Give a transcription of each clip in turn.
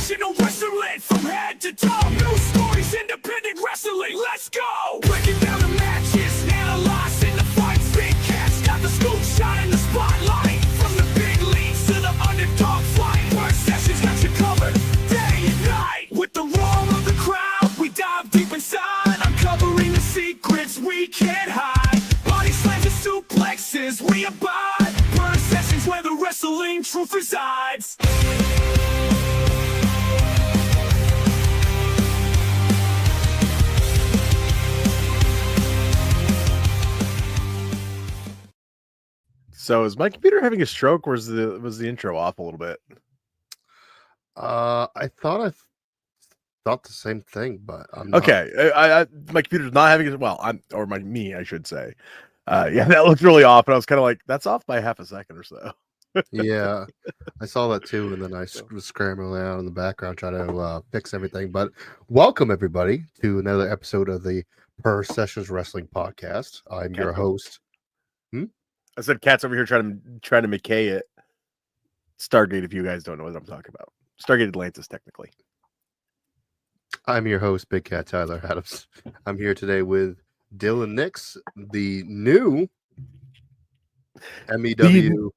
Professional wrestling from head to toe. New stories, independent wrestling. Let's go. Breaking down the matches, analyzing the fights. Big cats got the scoop, shining the spotlight. From the big leagues to the underdog fight. Purr sessions got you covered day and night. With the roar of the crowd, we dive deep inside, uncovering the secrets we can't hide. Body slams and suplexes, we abide. Purr sessions where the wrestling truth resides. So is my computer having a stroke, or was the intro off a little bit? I thought the same thing, but I'm not. Okay. I my computer's not having it. Well, I should say. Yeah, that looked really off, and I was kind of like, that's off by half a second or so. Yeah, I saw that too, and then I was scrambling around in the background trying to fix everything. But welcome everybody to another episode of the Purr Sessions Wrestling Podcast. I'm your host. I said Cat's over here trying to McKay it. Stargate, if you guys don't know what I'm talking about. Stargate Atlantis, technically. I'm your host, Big Cat Tyler Adams. I'm here today with Dylan Nix, the new MEW.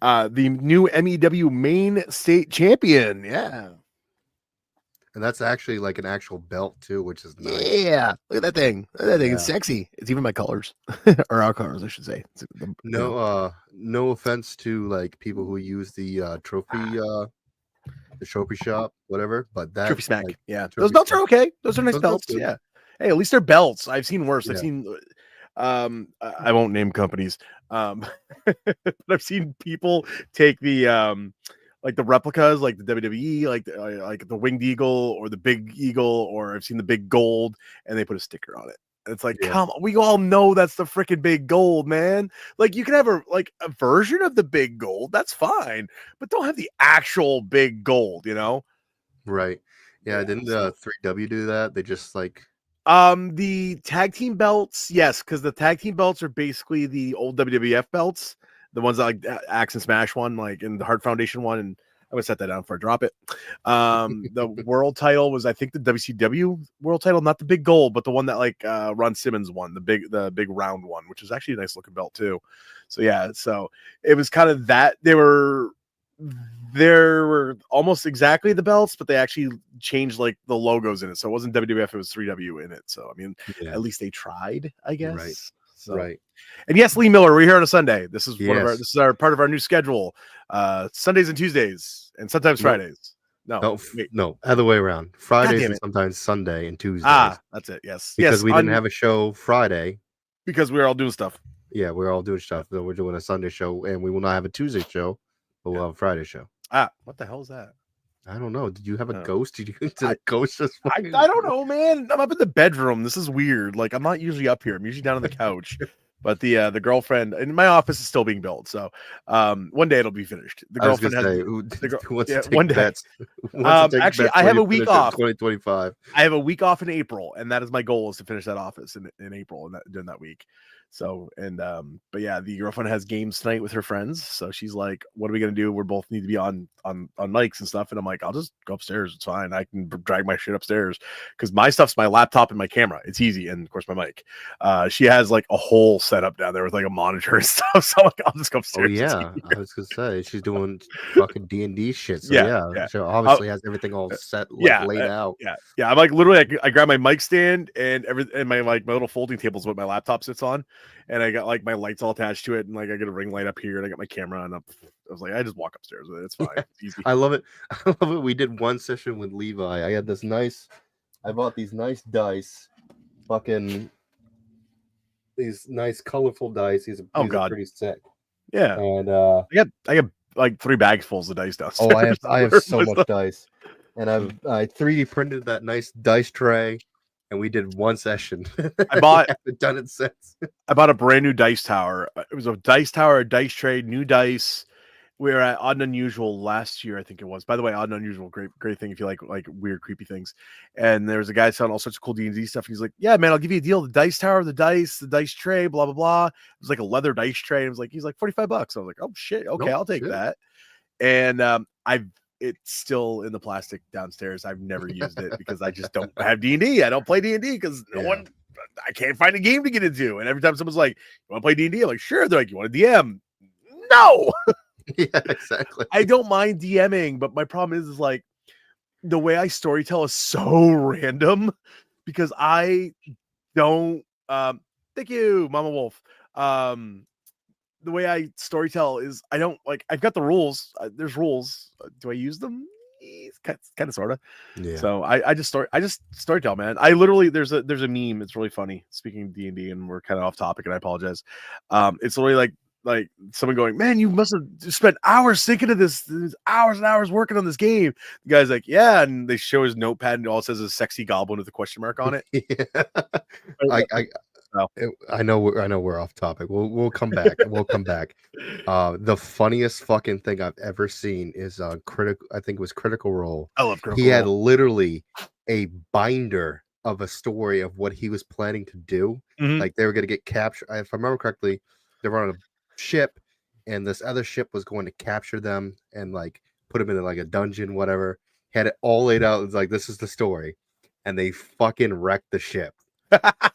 The new MEW Maine state champion. Yeah. And that's actually like an actual belt too, which is nice. Yeah. Look at that thing. Yeah. It's sexy. It's even my colors. Or our colors, I should say. No offense to like people who use the trophy shop, whatever, but that Trophy Smack. like, Yeah. Trophy Those belts Smack. are okay. Those are nice Those belts. belts, Yeah. Hey, at least they're belts. I've seen worse. Yeah. I've seen I won't name companies. But I've seen people take the like the replicas, like the WWE, like the winged eagle or the big eagle, or I've seen the big gold, and they put a sticker on it. And it's like, come on, we all know that's the freaking big gold, man. Like you can have a version of the big gold, that's fine, but don't have the actual big gold, you know? Right. Yeah, didn't 3W do that? They just like the tag team belts, yes, because the tag team belts are basically the old WWF belts, the ones that like Axe and Smash one, like in the Heart Foundation one, and I'm gonna set that down before I drop it. The world title was, I think, the WCW world title, not the big gold, but the one that like Ron Simmons won, the big round one, which is actually a nice looking belt too. So yeah, so it was kind of that they were almost exactly the belts, but they actually changed like the logos in it. So it wasn't WWF, it was 3W in it. So I mean, at least they tried, I guess. Right. So. Right. And yes, Lee Miller, we're here on a Sunday. This is Yes. this is our part of our new schedule. Sundays and Tuesdays, and sometimes Fridays. No, other way around. Fridays damn and it. sometimes Sunday and Tuesdays. That's it. Yes, Because we didn't have a show Friday. because we were all doing stuff. Yeah, we're all doing stuff. So we're doing a Sunday show, and we will not have a Tuesday show, but we'll have a Friday show. What the hell is that? I don't know. Did you have a ghost? Did a ghost just? I don't know, man. I'm up in the bedroom. This is weird. Like I'm not usually up here. I'm usually down on the couch. But the girlfriend in my office is still being built. So one day it'll be finished. The girlfriend one day. Actually, I have a week off. 2025. I have a week off in April, and that is my goal, is to finish that office in April and during that week. So, and but yeah, the girlfriend has games tonight with her friends. So she's like, what are we gonna do? We both need to be on mics and stuff. And I'm like, I'll just go upstairs. It's fine. I can drag my shit upstairs because my stuff's my laptop and my camera. It's easy. And of course my mic. She has like a whole setup down there with like a monitor and stuff. So I'm like, I'll just go upstairs. Oh yeah. I was gonna say she's doing fucking D&D shit. So yeah. She obviously has everything all set, laid out. Yeah. I'm like literally I grab my mic stand and my little folding table is what my laptop sits on. And I got like my lights all attached to it, and like I got a ring light up here, and I got my camera on up. I was like, I just walk upstairs with it. It's fine. It's easy. I love it. We did one session with Levi. I had I bought these nice dice, these nice colorful dice. These are pretty sick. Yeah. And I got like 3 bags full of dice downstairs. Oh, I have so much dice, and I 3D printed that nice dice tray. And we did one session. I haven't done it since. I bought a brand new dice tower. It was a dice tower, a dice tray, new dice. We were at Odd and Unusual last year, I think it was. By the way, Odd and Unusual, great thing if you like weird, creepy things. And there was a guy selling all sorts of cool D&D stuff. He's like, "Yeah, man, I'll give you a deal. The dice tower, the dice tray, blah blah blah." It was like a leather dice tray. He's like $45. I was like, "Oh shit, okay, I'll take that." And it's still in the plastic downstairs. I've never used it because I just don't have D&D. I don't play D&D because I can't find a game to get into. And every time someone's like, "You want to play D&D?" I'm like, "Sure." They're like, "You want to DM?" No. Yeah, exactly. I don't mind DMing, but my problem is like the way I storytell is so random because I don't. Thank you, Mama Wolf. The way I storytell is I don't like. I've got the rules. There's rules. Do I use them? Kind of, sort of. Yeah. So I just storytell, man. I literally there's a meme. It's really funny. Speaking of D&D, and we're kind of off topic, and I apologize. It's literally like someone going, "Man, you must have spent hours thinking of this, hours and hours working on this game." The guy's like, "Yeah," and they show his notepad, and all it says is "sexy goblin" with a question mark on it. Yeah. I know we're off topic. We'll come back. We'll come back. The funniest fucking thing I've ever seen is Critical. I think it was Critical Role. I love Critical He had Role. literally a binder of a story of what he was planning to do. Mhm. Like they were going to get captured. If I remember correctly, they were on a ship, and this other ship was going to capture them and like put them in like a dungeon, whatever. Had it all laid out. It's like, this is the story, and they fucking wrecked the ship.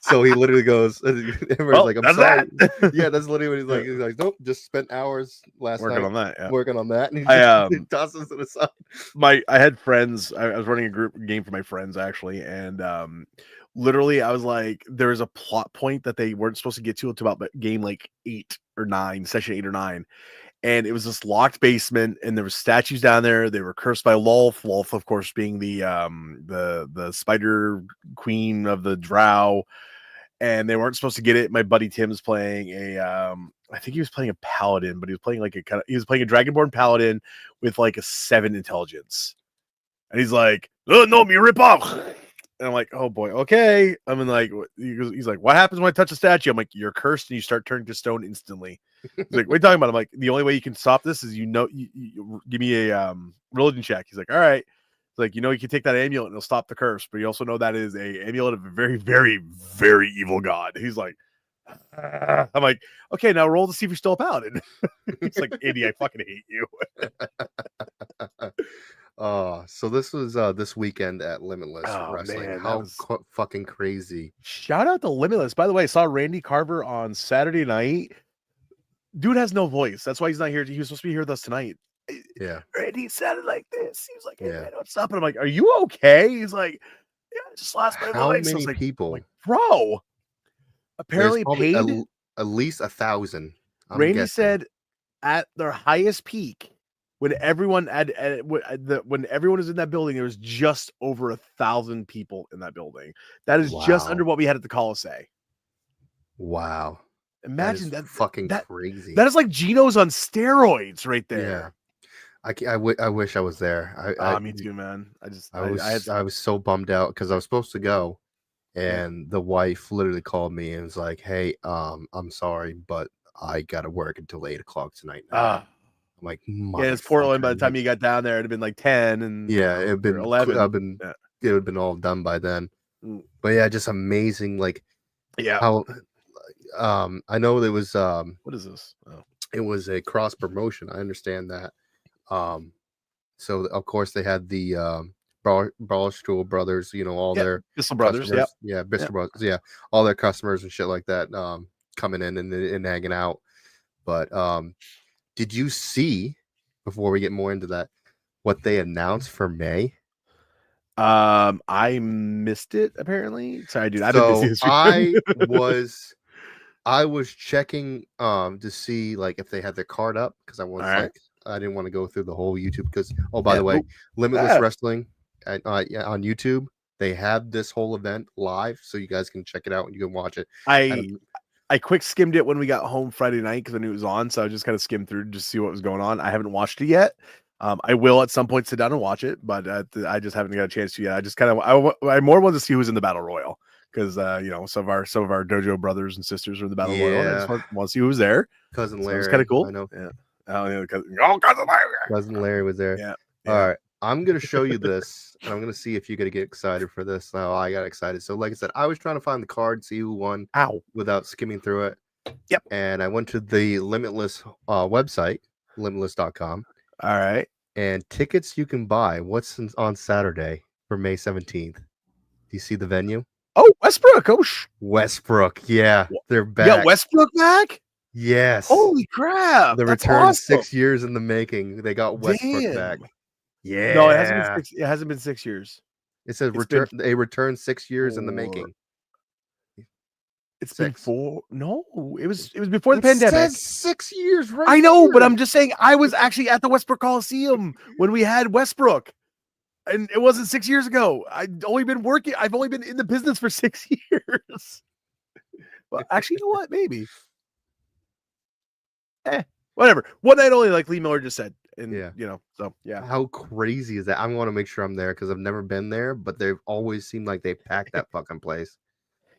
So he literally goes, everyone's like, "I'm sorry." Yeah, that's literally what he's like. He's like, "Nope, just spent hours last working night on that. Yeah. working on that." And he I just tosses it aside. I had friends. I was running a group game for my friends actually, and literally I was like, there was a plot point that they weren't supposed to get to until about game like 8 or 9, session 8 or 9. And it was this locked basement, and there were statues down there. They were cursed by Lolth. Lolth, of course, being the spider queen of the Drow. And they weren't supposed to get it. My buddy Tim's playing I think he was playing a paladin, but he was playing like he was playing a dragonborn paladin with like a 7 intelligence. And he's like, "Oh no, me rip off." And I'm like, "Oh boy, okay." I mean, like, he's like, "What happens when I touch a statue?" I'm like, "You're cursed and you start turning to stone instantly." He's like, "What are you talking about?" I'm like, "The only way you can stop this is you give me a religion check." He's like, "All right." He's like, "You can take that amulet and it'll stop the curse, but you also know that is a amulet of a very, very, very evil god." He's like, I'm like, "Okay, now roll to see if you're still a paladin." He's like, "Andy, I fucking hate you." So this was this weekend at Limitless Wrestling. Man, How fucking crazy. Shout out to Limitless. By the way, I saw Randy Carver on Saturday night. Dude has no voice. That's why he's not here. He was supposed to be here with us tonight. Yeah. Randy sounded like this. He was like, "Hey, Yeah. man, what's up?" And I'm like, "Are you okay?" He's like, "Yeah, I just lost my How voice." I was many like, people? like, bro, apparently There's probably paid. at least 1,000. Randy guessing. said at their highest peak, when everyone when everyone was in that building, there was just over 1,000 people in that building. That is just Wow. under what we had at the Coliseum. Wow. Imagine that that. is fucking crazy. That is like Geno's on steroids right there. Yeah. I wish I was there. Me too, man. I was so bummed out because I was supposed to go, and the wife literally called me and was like, "Hey, I'm sorry, but I gotta work until 8 o'clock tonight." I'm like, it's Portland. By the time you got down there, it'd have been like 10, and it'd been 11. It would have been all done by then. But yeah, just amazing. Like, how I know there was what is this? Oh. It was a cross promotion. I understand that. So of course they had the Barstool brothers, all their Bissell brothers, Bissell brothers, all their customers and shit like that, coming in and hanging out. But did you see, before we get more into that, what they announced for May? I missed it apparently. Sorry, dude. I've been busy this weekend. I was checking to see like if they had their card up, because I didn't want to go through the whole YouTube, because by the way, Limitless Wrestling on YouTube, they have this whole event live, so you guys can check it out and you can watch it. I quick skimmed it when we got home Friday night because I knew it was on, so I just kind of skimmed through to just see what was going on. I haven't watched it yet. I will at some point sit down and watch it, but I just haven't got a chance to yet. I just kind of I more want to see who's in the Battle Royal, because some of our dojo brothers and sisters are in the Battle Royal. And I just want to see who's there. Cousin Larry, it's kind of cool. I know. Yeah. Cousin Larry. Cousin Larry was there. Yeah. All right, I'm gonna show you this, and I'm gonna see if you're gonna get excited for this. Now I got excited. So, like I said, I was trying to find the card, see who won, without skimming through it. Yep. And I went to the Limitless website, limitless.com. All right. And tickets you can buy. What's on Saturday for May 17th? Do you see the venue? Oh, Westbrook. Westbrook. Yeah, they're back. Yeah, Westbrook back? Yes. Holy crap. The That's return awesome. 6 years in the making. They got Westbrook back. Yeah. No, it hasn't been 6 years. It says they returned 6 years in the making. It's been 4. No, it was before the pandemic. It says 6 years, right? I know, but I'm just saying I was actually at the Westbrook Coliseum when we had Westbrook. And it wasn't 6 years ago. I've only been in the business for 6 years. Well, actually, you know what? Maybe. Whatever. One night only, like Lee Miller just said. And so yeah. How crazy is that? I want to make sure I'm there because I've never been there, but they've always seemed like they packed that fucking place.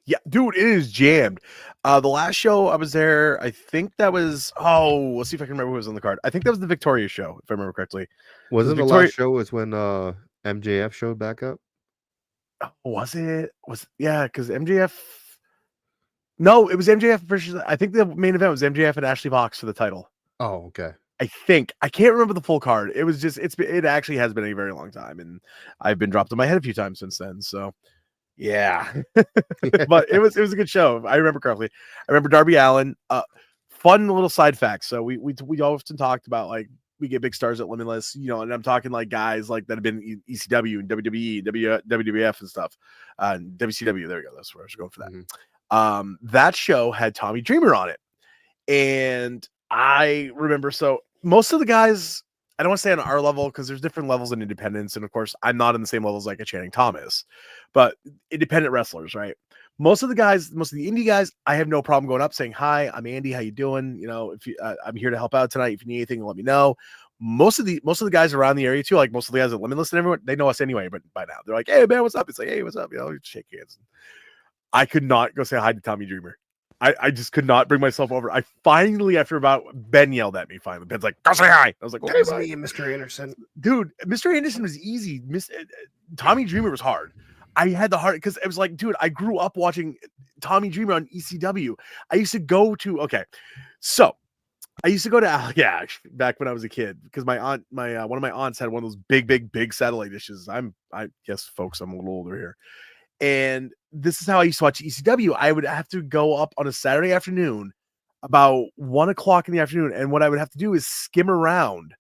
Yeah, dude, it is jammed. The last show I was there, I think that was let's see if I can remember who was on the card. I think that was the Victoria show, if I remember correctly. Wasn't the last show was when MJF showed back up? Was it? Because MJF. No, it was MJF versus. I think the main event was MJF and Ashley Fox for the title. Oh, okay. I think I can't remember the full card. It was just it actually has been a very long time, and I've been dropped on my head a few times since then. So yeah, but it was a good show. I remember correctly. I remember Darby Allin. Fun little side facts. So we often talked about like we get big stars at Limitless, and I'm talking like guys like that have been ECW and WWE, WWF and stuff, WCW. There we go. That's where I was going for that. Mm-hmm. That show had Tommy Dreamer on it, and I remember. So most of the guys, I don't want to say on our level because there's different levels in independence, and of course, I'm not in the same levels like a Channing Thomas, but independent wrestlers, right? Most of the indie guys, I have no problem going up saying, "Hi, I'm Andy. How you doing? If you, I'm here to help out tonight. If you need anything, let me know." Most of the guys around the area too, like most of the guys at Limitless and everyone, they know us anyway. But by now, they're like, "Hey man, what's up?" It's like, "Hey, what's up?" Shake hands. I could not go say hi to Tommy Dreamer. I just could not bring myself over. I finally, after about Ben yelled at me. Finally, Ben's like, "Go say hi." I was like, "Okay, me and Mr. Anderson." Dude, Mr. Anderson was easy. Tommy Dreamer was hard. I had the hard because it was like, dude, I grew up watching Tommy Dreamer on ECW. I used to go to back when I was a kid because my aunt, one of my aunts had one of those big satellite dishes. I guess, folks, I'm a little older here. And this is how I used to watch ECW. I would have to go up on a Saturday afternoon about 1:00 in the afternoon. And what I would have to do is skim around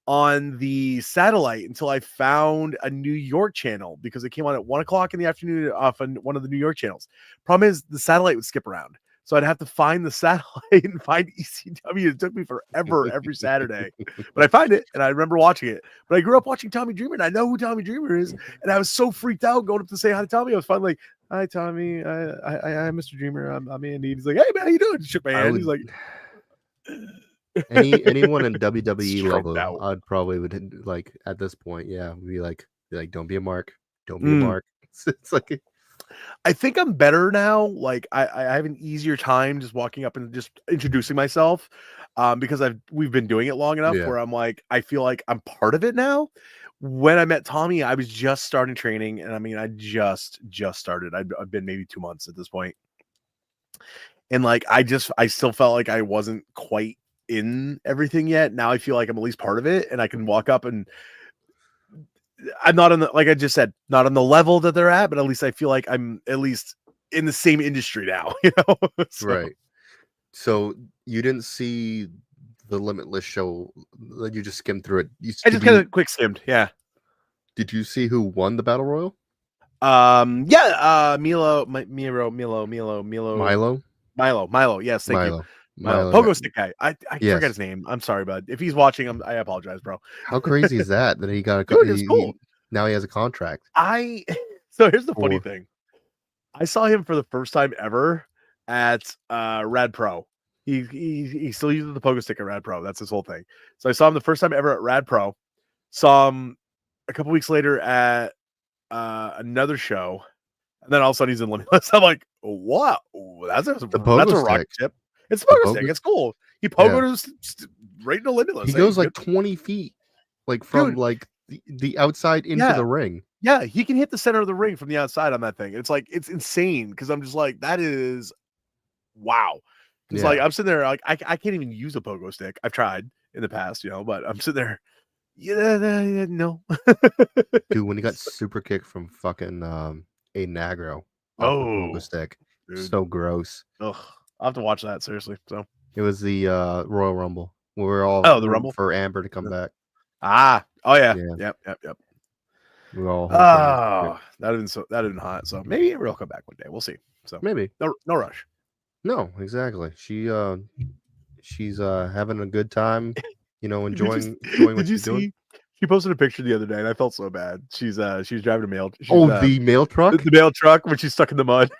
on the satellite until I found a New York channel because it came on at 1:00 in the afternoon off on one of the New York channels. Problem is the satellite would skip around. So I'd have to find the satellite and find ECW. It took me forever every Saturday, but I find it and I remember watching it. But I grew up watching Tommy Dreamer and I know who Tommy Dreamer is. And I was so freaked out going up to say hi to Tommy. I was finally like, "Hi, Tommy. I'm Mr. Dreamer. I'm Andy." He's like, "Hey man, how you doing?" He shook my hand. He's like, anyone in WWE level, I'd probably would like at this point. Yeah, would be like, "Don't be a mark. Don't be a mark." It's like. I think I'm better now. Like I have an easier time just walking up and just introducing myself because we've been doing it long enough where I'm like, I feel like I'm part of it now. When I met Tommy, I was just starting training. And I mean, I just started. I've been maybe 2 months at this point. And like, I still felt like I wasn't quite in everything yet. Now I feel like I'm at least part of it and I can walk up and I'm not on the, like I just said, not on the level that they're at, but at least I feel like I'm at least in the same industry now, So. Right. So you didn't see the Limitless show, you just skimmed through it. I just kind of quick skimmed. Yeah. Did you see who won the Battle Royal? Milo. Yes. Thank you. Pogo stick guy. I forget his name. I'm sorry, bud. If he's watching, I apologize, bro. How crazy is that he got a Dude, it's cool. Now he has a contract. So here's the funny thing. I saw him for the first time ever at Rad Pro. He still uses the pogo stick at Rad Pro. That's his whole thing. So I saw him the first time ever at Rad Pro. Saw him a couple weeks later at another show, and then all of a sudden he's in Limitless. I'm like, what? That's a rocket ship. It's a pogo stick. It's cool. He pogoed right into Limitless. He goes like 20 feet, like from like the outside into the ring. Yeah, he can hit the center of the ring from the outside on that thing. It's like, it's insane because I'm just like, that is wow. It's like I'm sitting there like I can't even use a pogo stick. I've tried in the past, but I'm sitting there Yeah, no. Dude, when he got super kicked from fucking a Nagro off the pogo Oh, stick, dude. so gross. Ugh. I'll have to watch that seriously. So, It was the Royal Rumble. We were all oh, the rooting Rumble. for Amber to come back. Oh yeah, Yeah. yep. We were all hoping. Oh, that'd been hot. So maybe Amber will come back one day. We'll see. So Maybe. no rush. No, exactly. She's having a good time, enjoying what Did you she's doing. see? She posted a picture the other day, and I felt so bad. She's driving a mail. The mail truck. The mail truck when she's stuck in the mud.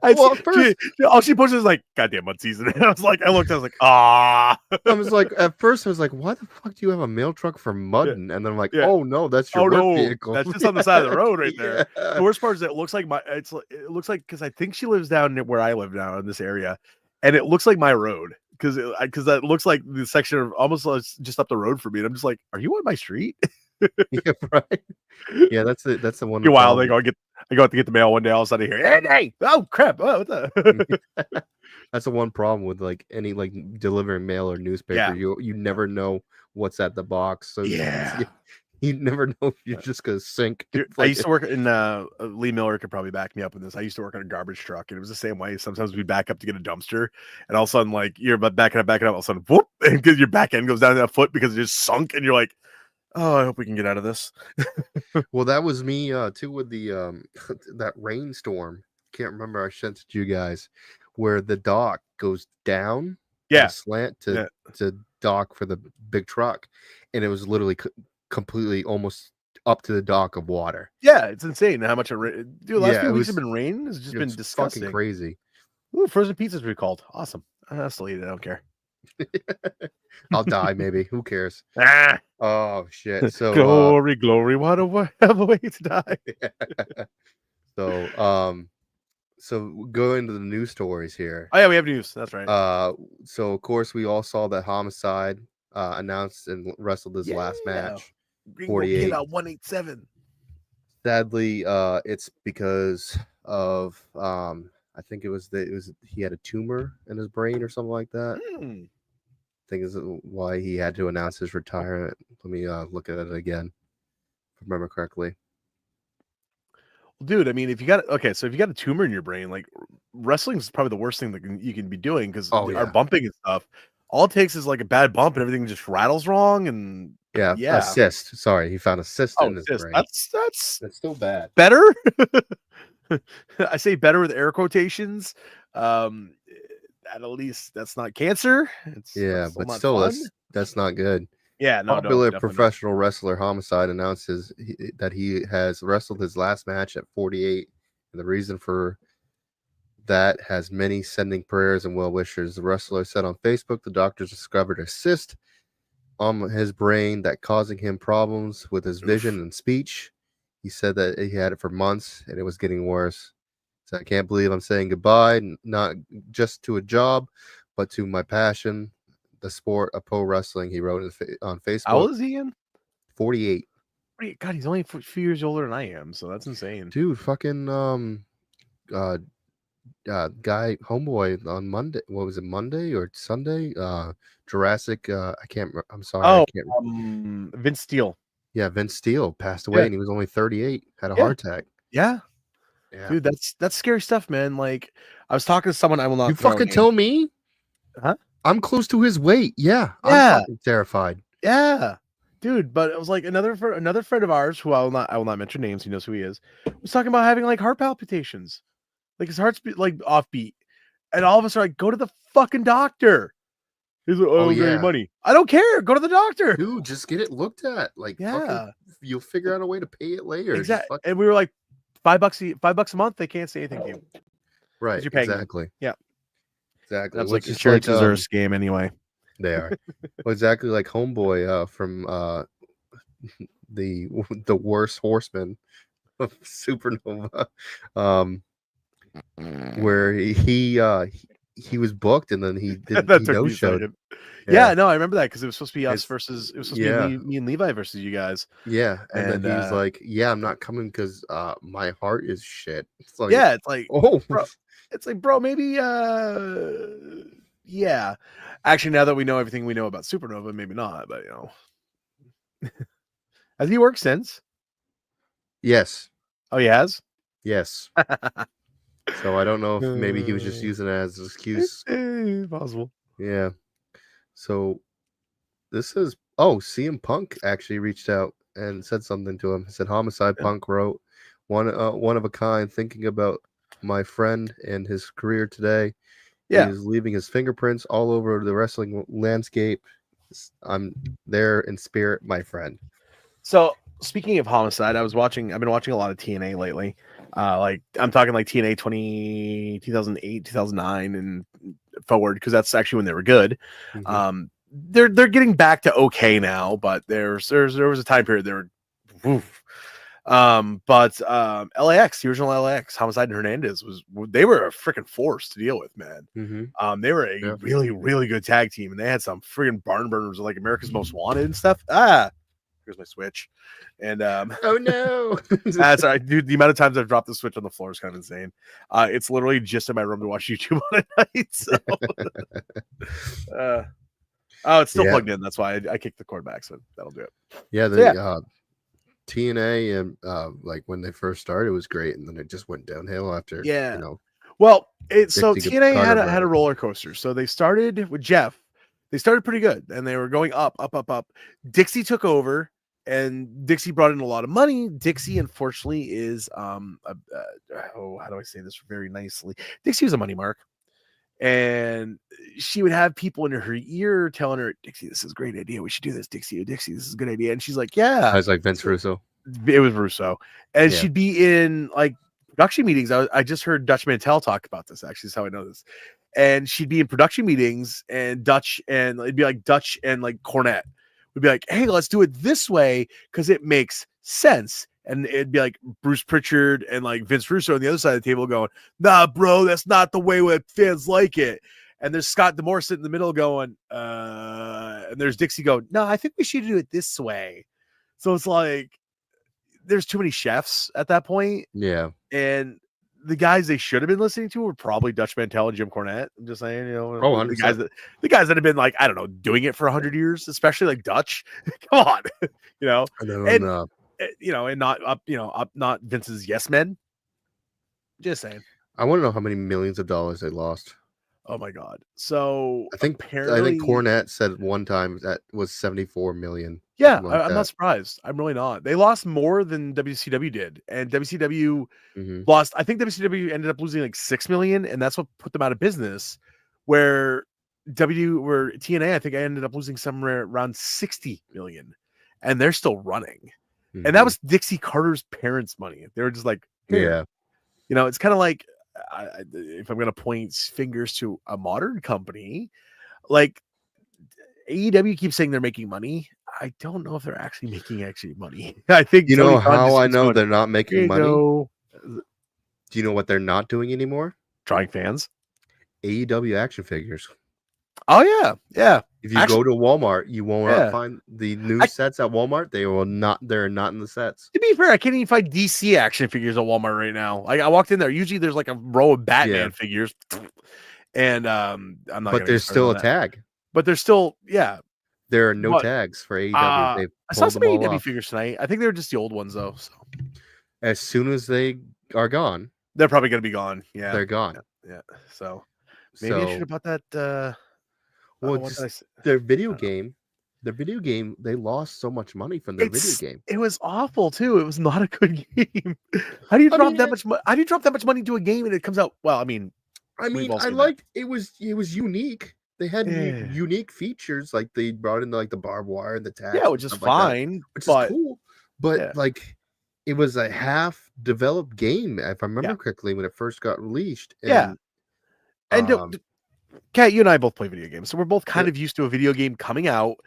All she posted is like, "Goddamn mud season." And I looked, I was like, ah. I was like, at first, I was like, why the fuck do you have a mail truck for mudding? And then I'm like, oh no, that's your work vehicle. That's just on the side of the road right there. The worst part is it looks like because I think she lives down where I live now in this area, and it looks like my road because that looks like the section of almost just up the road for me. And I'm just like, are you on my street? Yeah, right. Yeah, that's the one. While I go out to get the mail one day, all of a sudden I hear, hey, oh crap, oh, what the? That's the one problem with like any like delivering mail or newspaper. Yeah. You never know what's at the box, so Yeah. you never know if you're just gonna sink. Dude, I used to work in Lee Miller could probably back me up in this. I used to work on a garbage truck, and it was the same way. Sometimes we back up to get a dumpster, and all of a sudden, like you're backing up, all of a sudden, whoop, and because your back end goes down that foot because it just sunk, and you're like, oh, I hope we can get out of this. Well, that was me too with the that rainstorm. Can't remember. I sent it to you guys where the dock goes down, slant to dock for the big truck, and it was literally completely almost up to the dock of water. Yeah, it's insane how much dude. Last few weeks have been rain. It's just been disgusting. Fucking crazy. Ooh, frozen pizza's recalled. Awesome. I'll still eat it. I don't care. I'll die maybe. Who cares? Oh shit. So glory, what a way to die. So go into the news stories here. Oh yeah, we have news. That's right. So of course we all saw that Homicide announced and wrestled his last match. 48 out 187. Sadly, it's because of I think he had a tumor in his brain or something like that. I think is why he had to announce his retirement. Let me look at it again, if I remember correctly. Well, dude, I mean, if you got a tumor in your brain, like wrestling is probably the worst thing that you can be doing because our bumping and stuff. All it takes is like a bad bump and everything just rattles wrong and a cyst. Sorry, he found a cyst in his brain. That's still bad. Better. I say better with air quotations. At least that's not cancer. But still, that's not good. Yeah, no. Popular professional wrestler Homicide announces that he has wrestled his last match at 48, and the reason for that has many sending prayers and well wishers. The wrestler said on Facebook the doctors discovered a cyst on his brain that causing him problems with his vision and speech. He said that he had it for months and it was getting worse. So I can't believe I'm saying goodbye, not just to a job, but to my passion, the sport of pro wrestling. He wrote on Facebook. How old is he again? 48. God, he's only a few years older than I am, so that's insane. Dude, fucking guy homeboy on Monday. What was it, Monday or Sunday? Jurassic. I can't. I'm sorry. I can't. Vince Steele. Yeah, Vince Steele passed away, and he was only 38. Had a heart attack. Yeah. Dude, that's scary stuff, man. Like, I was talking to someone. I will not. You fucking tell me. Huh? I'm close to his weight. Yeah. I'm fucking terrified. Yeah. Dude, but it was like another friend of ours who I will not mention names. He knows who he is. Was talking about having like heart palpitations, like his heart's like offbeat, and all of us are like, go to the fucking doctor. He's like, oh yeah, money. I don't care. Go to the doctor, dude. Just get it looked at. Like, you'll figure out a way to pay it later. Exactly. And we were like, $5 a month. They can't say anything to you. Right. You're paying exactly. Them. Yeah. Exactly. That's like insurances are a scam anyway. They are. Well, exactly like Homeboy from the worst horseman of Supernova, where he was booked and then he no-showed. Yeah, no, I remember that because it was supposed to be us versus it was supposed to be me and Levi versus you guys. Yeah, and then he's like, "Yeah, I'm not coming because my heart is shit." It's like, it's like, bro, maybe Yeah. Actually, now that we know everything we know about Supernova, maybe not, but has he worked since? Yes. Oh, he has? Yes. So I don't know if maybe he was just using it as an excuse. Possible. Yeah. So this is CM Punk actually reached out and said something to him. He said Homicide Punk wrote one of a kind, thinking about my friend and his career today. Yeah. He's leaving his fingerprints all over the wrestling landscape. I'm there in spirit, my friend. So speaking of Homicide, I've been watching a lot of TNA lately. Like I'm talking like TNA 2008, 2009 and forward, because that's actually when they were good. Mhm. They're getting back to okay now, but there was a time period they were woof. But LAX, the original LAX, Homicide and Hernandez they were a freaking force to deal with, man. Mhm. They were a Yeah. really, really good tag team, and they had some freaking barn burners like America's Most Wanted and stuff. Here's my Switch. And Oh no. that's all right, dude. The amount of times I've dropped the Switch on the floor is kind of insane. It's literally just in my room to watch YouTube on a night. So it's still plugged in. That's why I kicked the cord back, so that'll do it. Yeah, TNA and like when they first started, it was great, and then it just went downhill after. Yeah. You know. Well, Dixie TNA had Carter a roller coaster. So they started with Jeff. They started pretty good, and they were going up, up, up, up. Dixie took over, and Dixie brought in a lot of money. Dixie, unfortunately, is how do I say this very nicely? Dixie was a money mark, and she would have people in her ear telling her, "Dixie, this is a great idea. We should do this. Dixie, Dixie, this is a good idea." And she's like, "Yeah." I was like Vince Russo. It was Russo, and Yeah. she'd be in like production meetings. I just heard Dutch Mantel talk about this. Actually, is how I know this. And she'd be in production meetings, and Dutch, and it'd be like Dutch and like Cornette would be like, "Hey, let's do it this way because it makes sense." And it'd be like Bruce Pritchard and like Vince Russo on the other side of the table going, "Nah, bro, that's not the way that fans like it." And there's Scott D'Amore sitting in the middle going, and there's Dixie going, "No, I think we should do it this way." So it's like there's too many chefs at that point. Yeah. And the guys they should have been listening to were probably Dutch Mantel and Jim Cornette. I'm just saying, the guys that have been like, I don't know, doing it for 100 years, especially like Dutch. Come on, and not Vince's yes men. Just saying. I want to know how many millions of dollars they lost. Oh my god. So I think Cornette said one time that was 74 million. Yeah, I'm not surprised. I'm really not. They lost more than WCW did, and WCW lost. I think WCW ended up losing like 6 million, and that's what put them out of business. Where TNA, I think I ended up losing somewhere around 60 million, and they're still running. And that was Dixie Carter's parents' money. They were just like, here. Yeah, it's kind of like if I'm going to point fingers to a modern company, like AEW keeps saying they're making money. I don't know if they're actually making money. I think how I know they're not making money. Do you know what they're not doing anymore? Drawing fans. AEW action figures. Oh yeah. If you go to Walmart, you will not find the new sets at Walmart. They're not in the sets. To be fair, I can't even find DC action figures at Walmart right now. Like I walked in there. Usually there's like a row of Batman figures. And I'm not. But there's still a tag. But there's still There are no tags for AEW. I saw some AEW figures tonight. I think they were just the old ones though. So as soon as they are gone, they're probably gonna be gone. Yeah, they're gone. Yeah. So maybe I should have bought that. Their video game, they lost so much money from their video game. It was awful too. It was not a good game. How do you drop that much? How do you drop that much money into a game and it comes out? Well, I liked it was unique. They had unique features, like they brought in like the barbed wire and the tags. Yeah, which is fine, which is cool. But like, it was a half-developed game, if I remember correctly, when it first got released. And, Kat, you and I both play video games, so we're both kind of used to a video game coming out,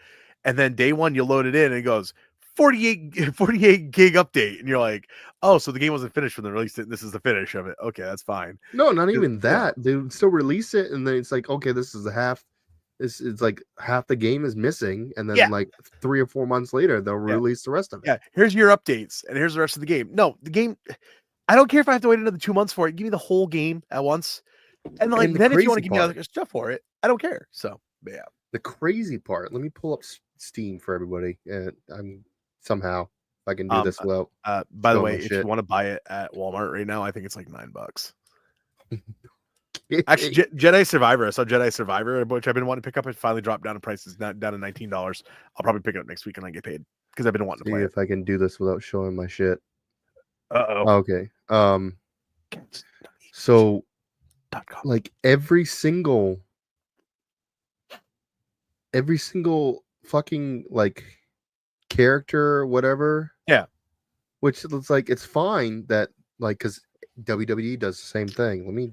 and then day one you load it in and it goes 48 gig update, and you're like, oh, so the game wasn't finished when they released it. This is the finish of it. Okay, that's fine. No, not even that. They would still release it, and then it's like, okay, this is half. This is like half the game is missing, and then like 3 or 4 months later, they'll release the rest of it. Yeah, here's your updates, and here's the rest of the game. No, the game. I don't care if I have to wait another 2 months for it. Give me the whole game at once. And like, And the then if you want crazy to give me part- other stuff for it, I don't care. So, but yeah. The crazy part, let me pull up Steam for everybody. And I'm somehow, if I can do this well. By the spelling way, my if you shit. want to buy it at Walmart right now, I think it's like $9. Actually, Jedi Survivor. I saw Jedi Survivor, which I've been wanting to pick up. It finally dropped down in prices, down to $19. I'll probably pick it up next week and I get paid because I've been wanting to see play it. if I can do this without showing my shit. Uh-oh. Okay. So like every single fucking like character, whatever. Yeah. Which looks like it's fine that like because WWE does the same thing. Let me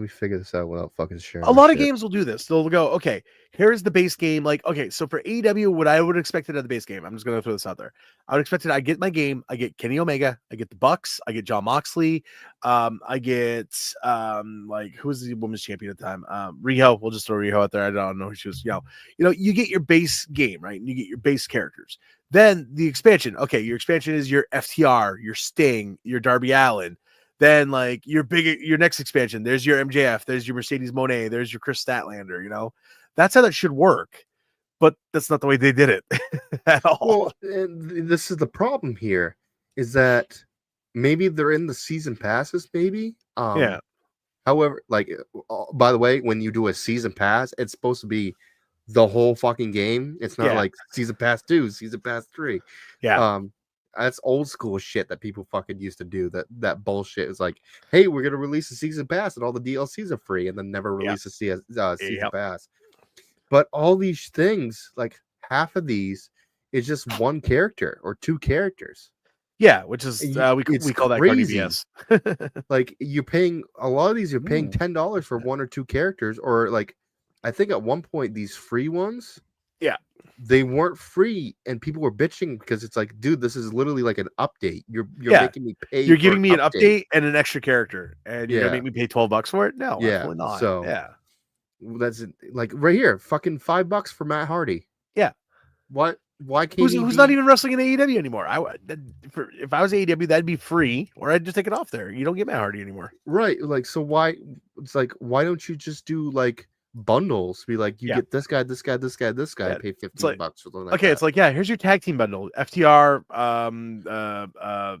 figure this out without fucking sharing. A lot of games will do this. They'll go, okay, here's the base game. Like, okay, so for AEW, what I would expect it at the base game, I'm just going to throw this out there. I would expect it. I get my game. I get Kenny Omega. I get the Bucks. I get Jon Moxley. I get like who's the women's champion at the time? Riho. We'll just throw Riho out there. I don't know who she was. You get your base game, right? And you get your base characters. Then the expansion. Okay, your expansion is your FTR, your Sting, your Darby Allin. Then like your next expansion, there's your MJF, there's your Mercedes Moné, there's your Chris Statlander, that's how that should work, but that's not the way they did it at all. Well, and this is the problem here is that maybe they're in the season passes, maybe. Yeah. However, like, by the way, when you do a season pass, it's supposed to be the whole fucking game. It's not like season pass 2, season pass 3. Yeah. That's old school shit that people fucking used to do. That bullshit is like, hey, we're gonna release a season pass and all the DLCs are free, and then never release a season pass. But all these things, like half of these, is just one character or 2 characters. Yeah, which is we call that Cardi BS. Like you're paying a lot of these. You're paying $10 for 1 or 2 characters, or like I think at one point these free ones. Yeah. They weren't free, and people were bitching because it's like, dude, this is literally like an update. You're making me pay. You're giving me an update and an extra character, and you're gonna make me pay $12 for it? No, absolutely not. So that's like right here, fucking $5 for Matt Hardy. Yeah. What? Why can't who's not even wrestling in AEW anymore? If I was AEW, that'd be free, or I'd just take it off there. You don't get Matt Hardy anymore, right? Like, so why? It's like, why don't you just do like bundles? Be like, you get this guy, this guy, this guy, this guy. Pay $15 for something like that. It's like, here's your tag team bundle: FTR,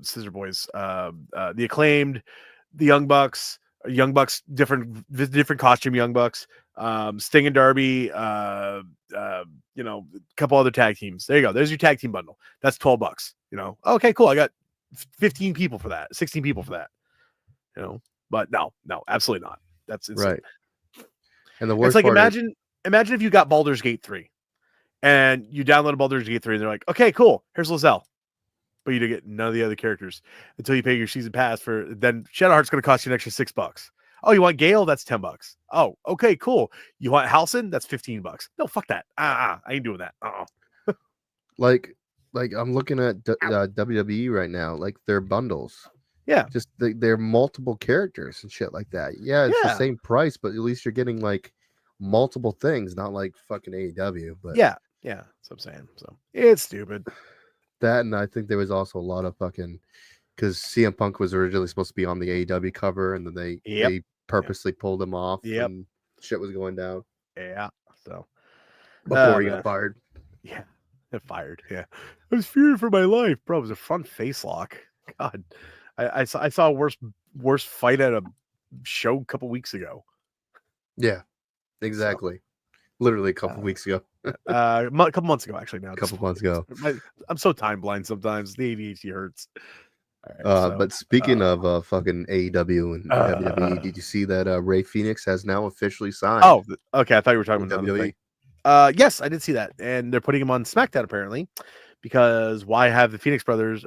Scissor Boys, the Acclaimed, the Young Bucks, different costume Young Bucks, Sting and Darby, a couple other tag teams. There you go. There's your tag team bundle. That's $12. Okay, cool. I got 15 people for that, 16 people for that. But no, absolutely not. That's insane. Right. And the worst it's like imagine if you got Baldur's Gate 3 and you downloaded Baldur's Gate 3 and they're like, okay, cool, here's Lizelle. But you didn't get none of the other characters until you pay your season pass then Shadowheart's gonna cost you an extra $6. Oh, you want Gale? That's $10. Oh, okay, cool. You want Halcyon? That's $15. No, fuck that. I ain't doing that. Like I'm looking at WWE right now, like their bundles. Yeah, just they're multiple characters and shit like that. Yeah, it's the same price, but at least you're getting like multiple things, not like fucking AEW. But yeah, that's what I'm saying. So it's stupid. That, and I think there was also a lot of fucking because CM Punk was originally supposed to be on the AEW cover, and then they purposely pulled him off. And shit was going down. Yeah, so before he got fired. Yeah, fired. Yeah, I was fearing for my life, bro. It was a front face lock. God. I saw a worse fight at a show a couple weeks ago. Yeah, exactly. Literally a couple weeks ago. A couple months ago, actually. Now, a couple months ago. I'm so time blind sometimes. The ADHD hurts. Right, but speaking of fucking AEW and WWE, did you see that Rey Fenix has now officially signed? Oh, okay. I thought you were talking about WWE. Yes, I did see that, and they're putting him on SmackDown apparently. Because why have the Phoenix Brothers?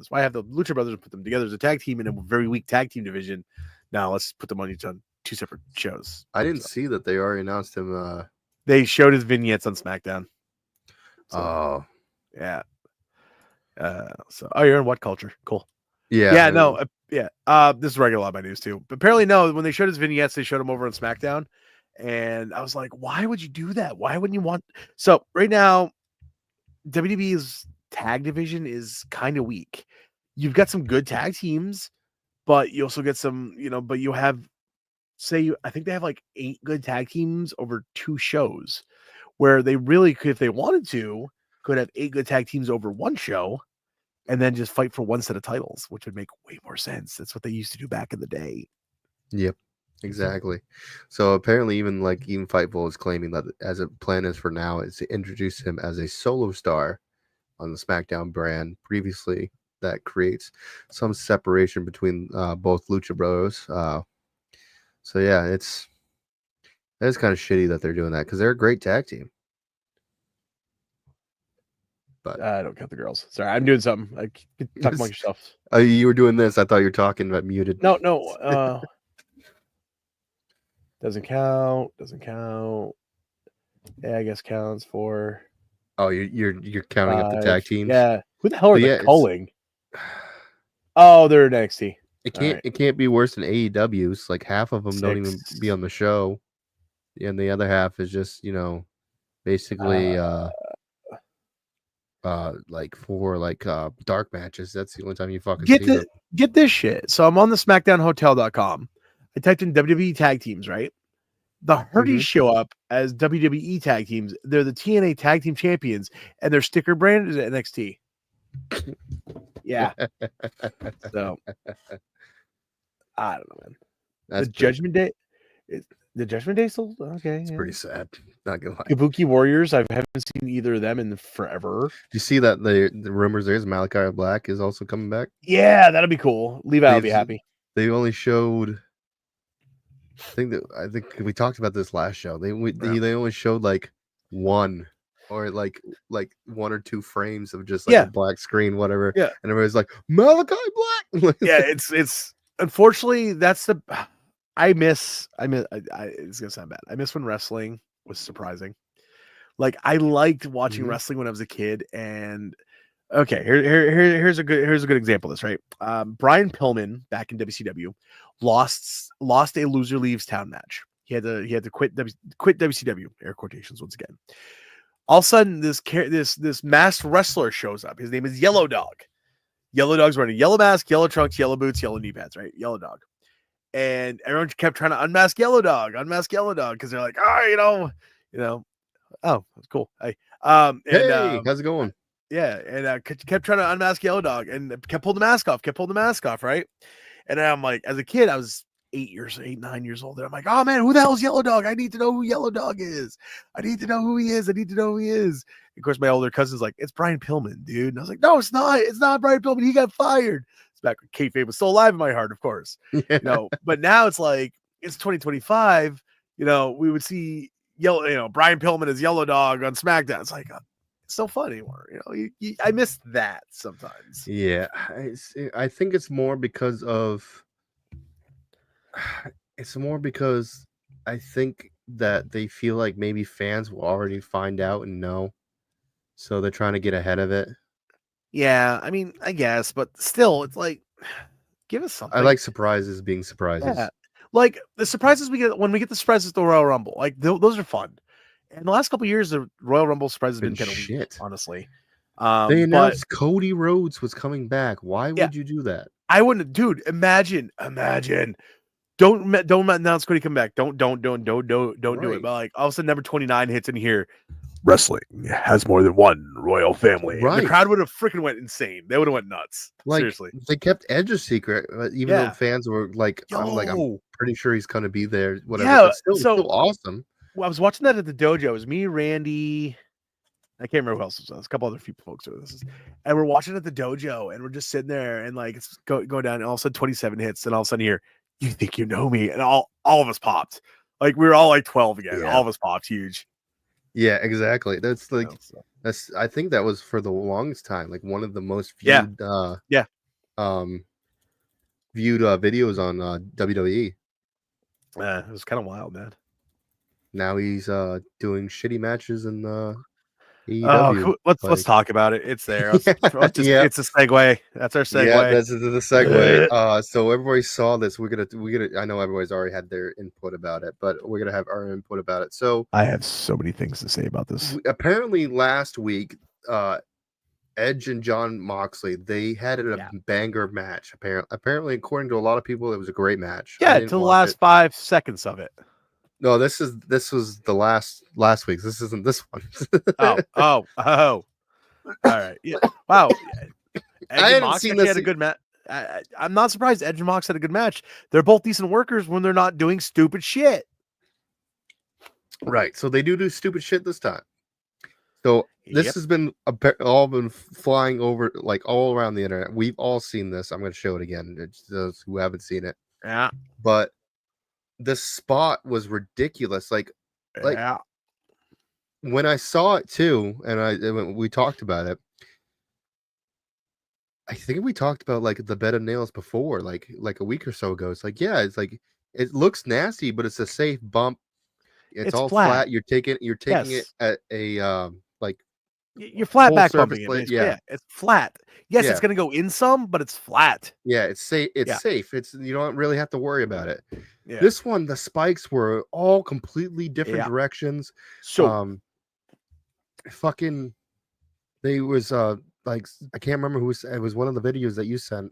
Why have the Lucha Brothers and put them together as a tag team in a very weak tag team division? Now let's put them on 2 separate shows. I didn't see that they already announced him. They showed his vignettes on SmackDown. So, yeah. You're in what culture? Cool. Yeah. Yeah. No. This is regular Live News too. But apparently, no. When they showed his vignettes, they showed him over on SmackDown, and I was like, why would you do that? Why wouldn't you want? So right now, WWE's tag division is kind of weak. You've got some good tag teams, but you also get some, but you have I think they have like 8 good tag teams over 2 shows, where they really could, if they wanted to, could have 8 good tag teams over 1 show, and then just fight for 1 set of titles, which would make way more sense. That's what they used to do back in the day. Yep, exactly. So apparently, even Fightful is claiming that as a plan is for now is to introduce him as a solo star on the SmackDown brand. Previously, that creates some separation between both Lucha Bros. So yeah, it's kind of shitty that they're doing that because they're a great tag team. But I don't count the girls. Sorry, I'm doing something. I talk among yourself. You were doing this. I thought you were talking about muted. No. Doesn't count. Yeah, I guess counts for. Oh, you're counting up the tag teams. Yeah. Who the hell are they calling? Oh, they're in NXT. It can't be worse than AEW's. Like half of them don't even be on the show, and the other half is just basically like for dark matches. That's the only time you fucking see them. Get this shit. So I'm on the SmackDownHotel.com. I typed in WWE tag teams, right? The Hardys show up as WWE tag teams. They're the TNA tag team champions, and their sticker brand is NXT. Yeah. So I don't know, man. That's the Judgment Day. The Judgment Day still okay. It's pretty sad. Not gonna lie. Kabuki Warriors. I haven't seen either of them in forever. Do you see that the rumors there's Malachi Black is also coming back? Yeah, that'll be cool. Levi will be happy. They only showed. I think we talked about this last show. They only showed like one or like 1 or 2 frames of just a black screen, whatever. Yeah, and everybody's like Malachi Black. Yeah, it's unfortunately that's the. I miss. It's gonna sound bad. I miss when wrestling was surprising. Like I liked watching wrestling when I was a kid, and okay, here's a good example of this, right? Brian Pillman back in WCW lost a loser leaves town match. He had to quit WCW, air quotations once again. All of a sudden, this masked wrestler shows up. His name is Yellow Dog. Yellow Dog's wearing a yellow mask, yellow trunks, yellow boots, yellow knee pads, right? Yellow Dog. And everyone kept trying to unmask Yellow Dog, because they're like, oh, that's cool. Hey, how's it going? Yeah, and kept trying to unmask Yellow Dog and kept pulling the mask off, right? And I'm like, as a kid, I was 9 years old, and I'm like, oh man, who the hell is Yellow Dog? I need to know who Yellow Dog is. I need to know who he is. Of course, my older cousin's like, it's Brian Pillman, dude. And I was like, no, it's not. It's not Brian Pillman. He got fired. It's back when kayfabe was still alive in my heart, of course. But now it's like it's 2025. We would see Brian Pillman as Yellow Dog on SmackDown. It's like it's no fun anymore. I miss that sometimes. Yeah, I think it's more because I think that they feel like maybe fans will already find out and know, so they're trying to get ahead of it. Yeah, I mean, I guess, but still, it's like, give us something. I like surprises being surprises. Yeah. Like the surprises we get when we get the surprises at the Royal Rumble, like those are fun. And the last couple of years, the Royal Rumble surprise has been kind of shit, honestly. They announced Cody Rhodes was coming back. Why would you do that? I wouldn't, dude. Imagine. Don't announce Cody coming back. Don't do it. But like all of a sudden, number 29 hits in here. Wrestling has more than one royal family. Right. The crowd would have freaking went insane. They would have went nuts. Seriously. They kept Edge a secret, even though fans were like, I'm pretty sure he's going to be there. Whatever. Yeah, still awesome. Well, I was watching that at the dojo. It was me, Randy. I can't remember who else was. A couple other few folks with us. And we're watching at the dojo, and we're just sitting there, and like it's going down, and all of a sudden 27 hits, and all of a sudden here, you think you know me, and all of us popped. Like we were all like 12 again. Yeah. All of us popped huge. Yeah, exactly. That's like I think that was for the longest time like one of the most viewed viewed videos on WWE. It was kind of wild, man. Now he's doing shitty matches in AEW. Oh, let's talk about it. It's there. It's a segue. That's our segue. Yeah, that's the segue. So everybody saw this. We're gonna. I know everybody's already had their input about it, but we're gonna have our input about it. So I have so many things to say about this. Apparently, last week, Edge and Jon Moxley, they had a banger match. Apparently, according to a lot of people, it was a great match. I Yeah, didn't to the watch last it. 5 seconds of it. No, this was the last week's. This isn't this one. Oh. All right. Yeah. Wow. Edge I and hadn't Mox seen actually this. had a good match. I'm not surprised Edge and Mox had a good match. They're both decent workers when they're not doing stupid shit. Right. So they do stupid shit this time. So this Yep. has been all been flying over like all around the internet. We've all seen this. I'm going to show it again. It's those who haven't seen it. Yeah. But the spot was ridiculous. Like Yeah. when I saw it too, and when we talked about it, I think we talked about like the bed of nails before, like a week or so ago. It's like, yeah, it's like it looks nasty, but it's a safe bump. It's all flat. You're taking it at a like you're flat full back surface bumping plate, it. yeah. It's flat. Yes, Yeah. it's gonna go in some, but it's flat. Yeah, it's safe. It's Yeah. safe. It's you don't really have to worry about it. Yeah. This one, the spikes were all completely different directions. So Fucking, they was like I can't remember who it was. One of the videos that you sent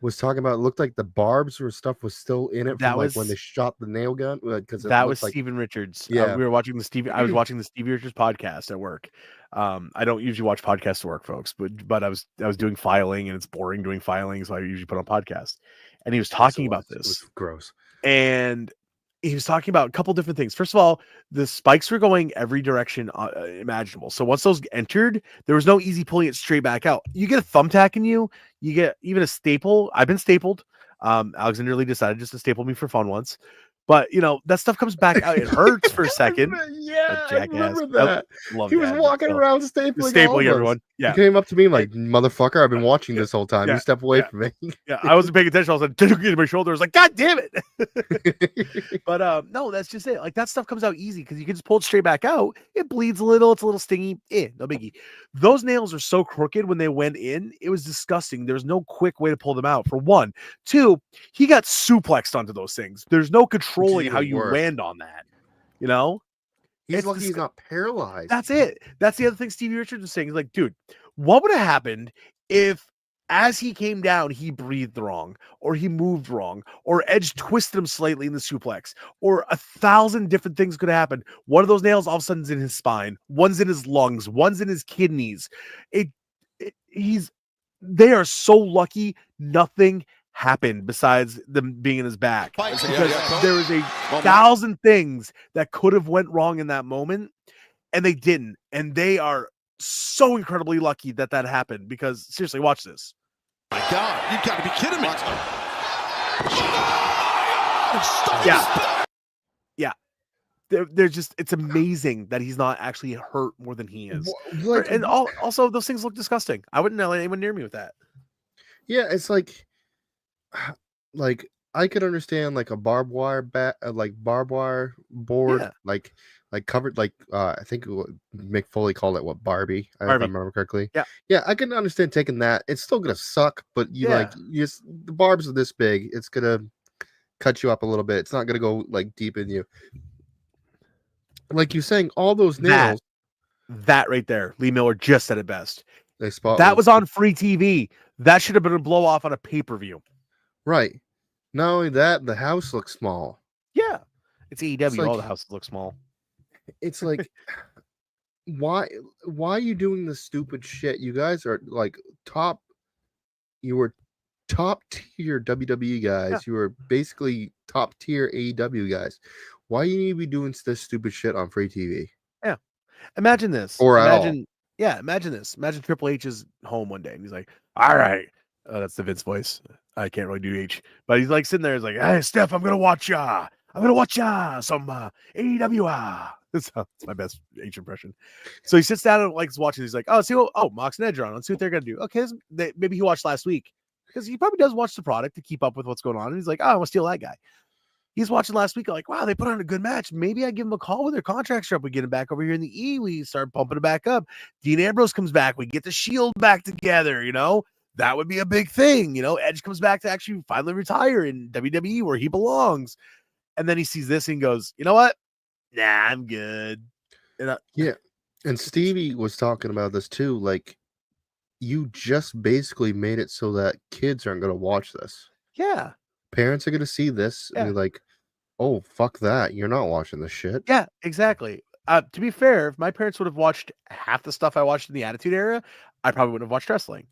was talking about. It looked like the barbs or stuff was still in it from like when they shot the nail gun. Because that was like, Steven Richards. Yeah, we were watching I was watching the Stevie Richards podcast at work. I don't usually watch podcasts at work, folks, but I was doing filing, and it's boring doing filing, so I usually put on podcasts. And he was talking about this. It was gross. And he was talking about a couple different things. First of all, the spikes were going every direction imaginable. So once those entered, there was no easy pulling it straight back out. You get a thumbtack in you, you get even a staple. I've been stapled. Alexander Lee decided just to staple me for fun once. But that stuff comes back out. It hurts for a second. Yeah, I remember that. He was walking around stapling everyone. Yeah, he came up to me like, "Motherfucker, I've been watching this whole time. You step away from me." Yeah, I wasn't paying attention. I was like, took it to my shoulder. I was like, God damn it. But no, that's just it. Like that stuff comes out easy because you can just pull it straight back out. It bleeds a little. It's a little stingy. No biggie. Those nails are so crooked when they went in. It was disgusting. There's no quick way to pull them out. For one, two, he got suplexed onto those things. There's no controlling how you land on that. He's lucky he's not paralyzed. That's it. That's the other thing Stevie Richards was saying. He's like, dude, what would have happened if as he came down, he breathed wrong, or he moved wrong, or Edge twisted him slightly in the suplex, or 1,000 different things could happen. One of those nails all of a sudden is in his spine, one's in his lungs, one's in his kidneys. They are so lucky nothing happened besides them being in his back, because there was 1,000 things that could have went wrong in that moment, and they didn't. And they are so incredibly lucky that happened, because seriously, watch this. My God, you got to be kidding me! Yeah. They're just, it's amazing that he's not actually hurt more than he is. And also, those things look disgusting. I wouldn't let anyone near me with that. Yeah, it's like I could understand like a barbed wire barbed wire board, like covered, like I think Mick Foley called it Barbie, if I remember correctly. Yeah, I can understand taking that. It's still gonna suck, but the barbs are this big, it's gonna cut you up a little bit. It's not gonna go like deep in you. Like you're saying, all those nails. That right there, Lee Miller just said it best. That was on free TV. That should have been a blow off on a pay-per-view. Right. Not only that, the house looks small. Yeah. It's AEW. All the houses look small. It's like, why are you doing this stupid shit? You guys are like you were top tier WWE guys. Yeah. You were basically top tier AEW guys. Why do you need to be doing this stupid shit on free TV? Yeah. Imagine this. Imagine this. Imagine Triple H is home one day and he's like, all right. That's the Vince voice. I can't really do H, but he's like sitting there. He's like, hey, Steph, I'm going to watch some AEW. That's my best H impression. So he sits down and likes watching. He's like, oh, Mox and Edge are on. Let's see what they're going to do. Okay. Maybe he watched last week, because he probably does watch the product to keep up with what's going on. And he's like, oh, I want to steal that guy. He's watching last week. Like, wow, they put on a good match. Maybe I give him a call when their contracts are up. We get him back over here in the E. We start pumping it back up. Dean Ambrose comes back. We get the Shield back together. That would be a big thing. Edge comes back to actually finally retire in WWE where he belongs. And then he sees this and goes, you know what? Nah, I'm good. Yeah. And Stevie was talking about this too. Like, you just basically made it so that kids aren't going to watch this. Yeah. Parents are going to see this and be like, oh, fuck that. You're not watching this shit. Yeah, exactly. To be fair, if my parents would have watched half the stuff I watched in the Attitude Era, I probably wouldn't have watched wrestling.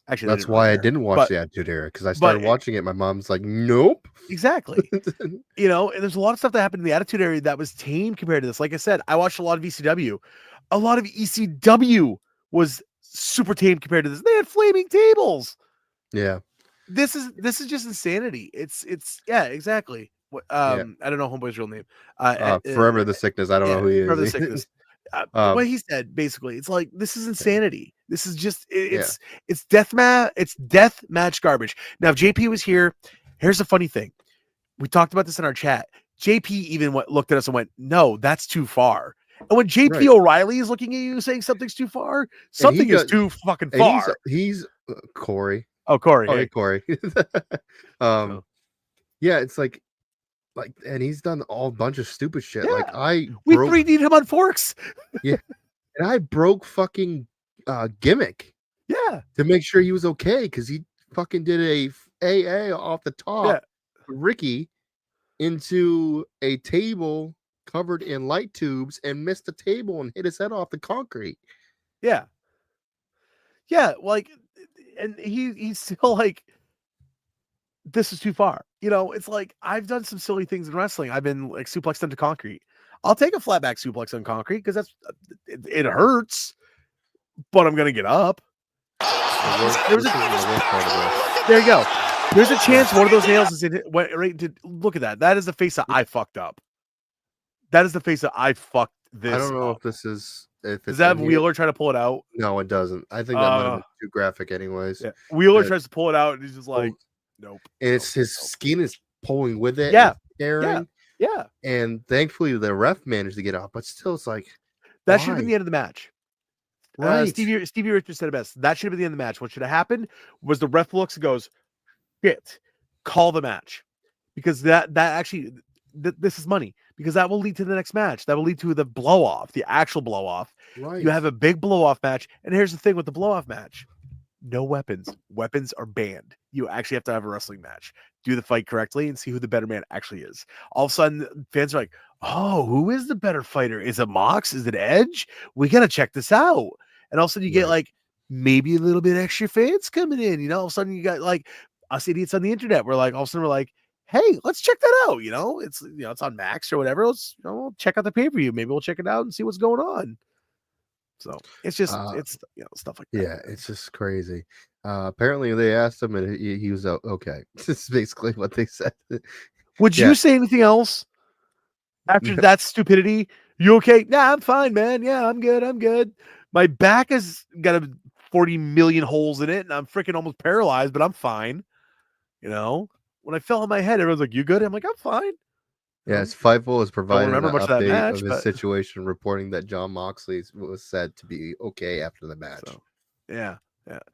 Actually, that's why I didn't watch the Attitude Era, because I started watching it. My mom's like, nope. Exactly. You know, and there's a lot of stuff that happened in the Attitude Era that was tame compared to this. Like I said, I watched a lot of ECW. A lot of ECW was super tame compared to this. They had flaming tables. Yeah. This is just insanity. It's yeah, exactly. I don't know Homeboy's real name. Forever the Sickness. I don't know who he is. Forever the Sickness. What he said basically, it's like, this is insanity. This is just it's death match garbage. Now, if JP was here, here's the funny thing. We talked about this in our chat. JP even looked at us and went, "No, that's too far." And when JP O'Reilly is looking at you saying something's too far, something is too fucking far. He's Corey. Oh, Corey. Oh, hey, Corey. Yeah, it's like, and he's done a bunch of stupid shit. Yeah. Like we 3D'd him on Forks. Yeah, and I broke fucking Gimmick. Yeah, to make sure he was okay, because he fucking did a AA off the top, Ricky, into a table covered in light tubes and missed the table and hit his head off the concrete. Yeah, like, and he's still like, this is too far. You know, it's like, I've done some silly things in wrestling. I've been like suplexed into concrete. I'll take a flat back suplex on concrete because it hurts, but I'm gonna get up. There you go. There's a chance one of those nails is in it. Look at that. That is the face that I fucked up. That is the face that I fucked this. I don't know up. if this is. Does that have Wheeler trying to pull it out? No, it doesn't. I think that might have been too graphic, anyways. Yeah. Wheeler tries to pull it out, and he's just like, nope. And it's his skin is pulling with it. Yeah. Tearing. Yeah. And thankfully, the ref managed to get out, but still, it's like, that should have been the end of the match. Right. Stevie Richards said it best. That should have been the end of the match. What should have happened was the ref looks and goes, shit, call the match. Because that actually, this is money. Because that will lead to the next match. That will lead to the blow-off, the actual blow-off. Right. You have a big blow-off match. And here's the thing with the blow-off match. No weapons. Weapons are banned. You actually have to have a wrestling match. Do the fight correctly and see who the better man actually is. All of a sudden, fans are like, oh, who is the better fighter? Is it Mox? Is it Edge? We got to check this out. And all of a sudden you get like maybe a little bit extra fans coming in. You know, all of a sudden you got like us idiots on the internet. We're like, all of a sudden we're like, hey, let's check that out. You know, it's on Max or whatever. Let's check out the pay-per-view. Maybe we'll check it out and see what's going on. So it's just it's stuff like that. Yeah, it's just crazy. Apparently they asked him and he was okay. This is basically what they said. Would you say anything else after that stupidity? You okay? Nah, I'm fine, man. Yeah, I'm good. My back has got 40 million holes in it, and I'm freaking almost paralyzed, but I'm fine. You know, when I fell on my head, everyone's like, "You good?" I'm like, "I'm fine." Yes, Fightful is providing an update match, of his situation, reporting that Jon Moxley was said to be okay after the match. So, yeah.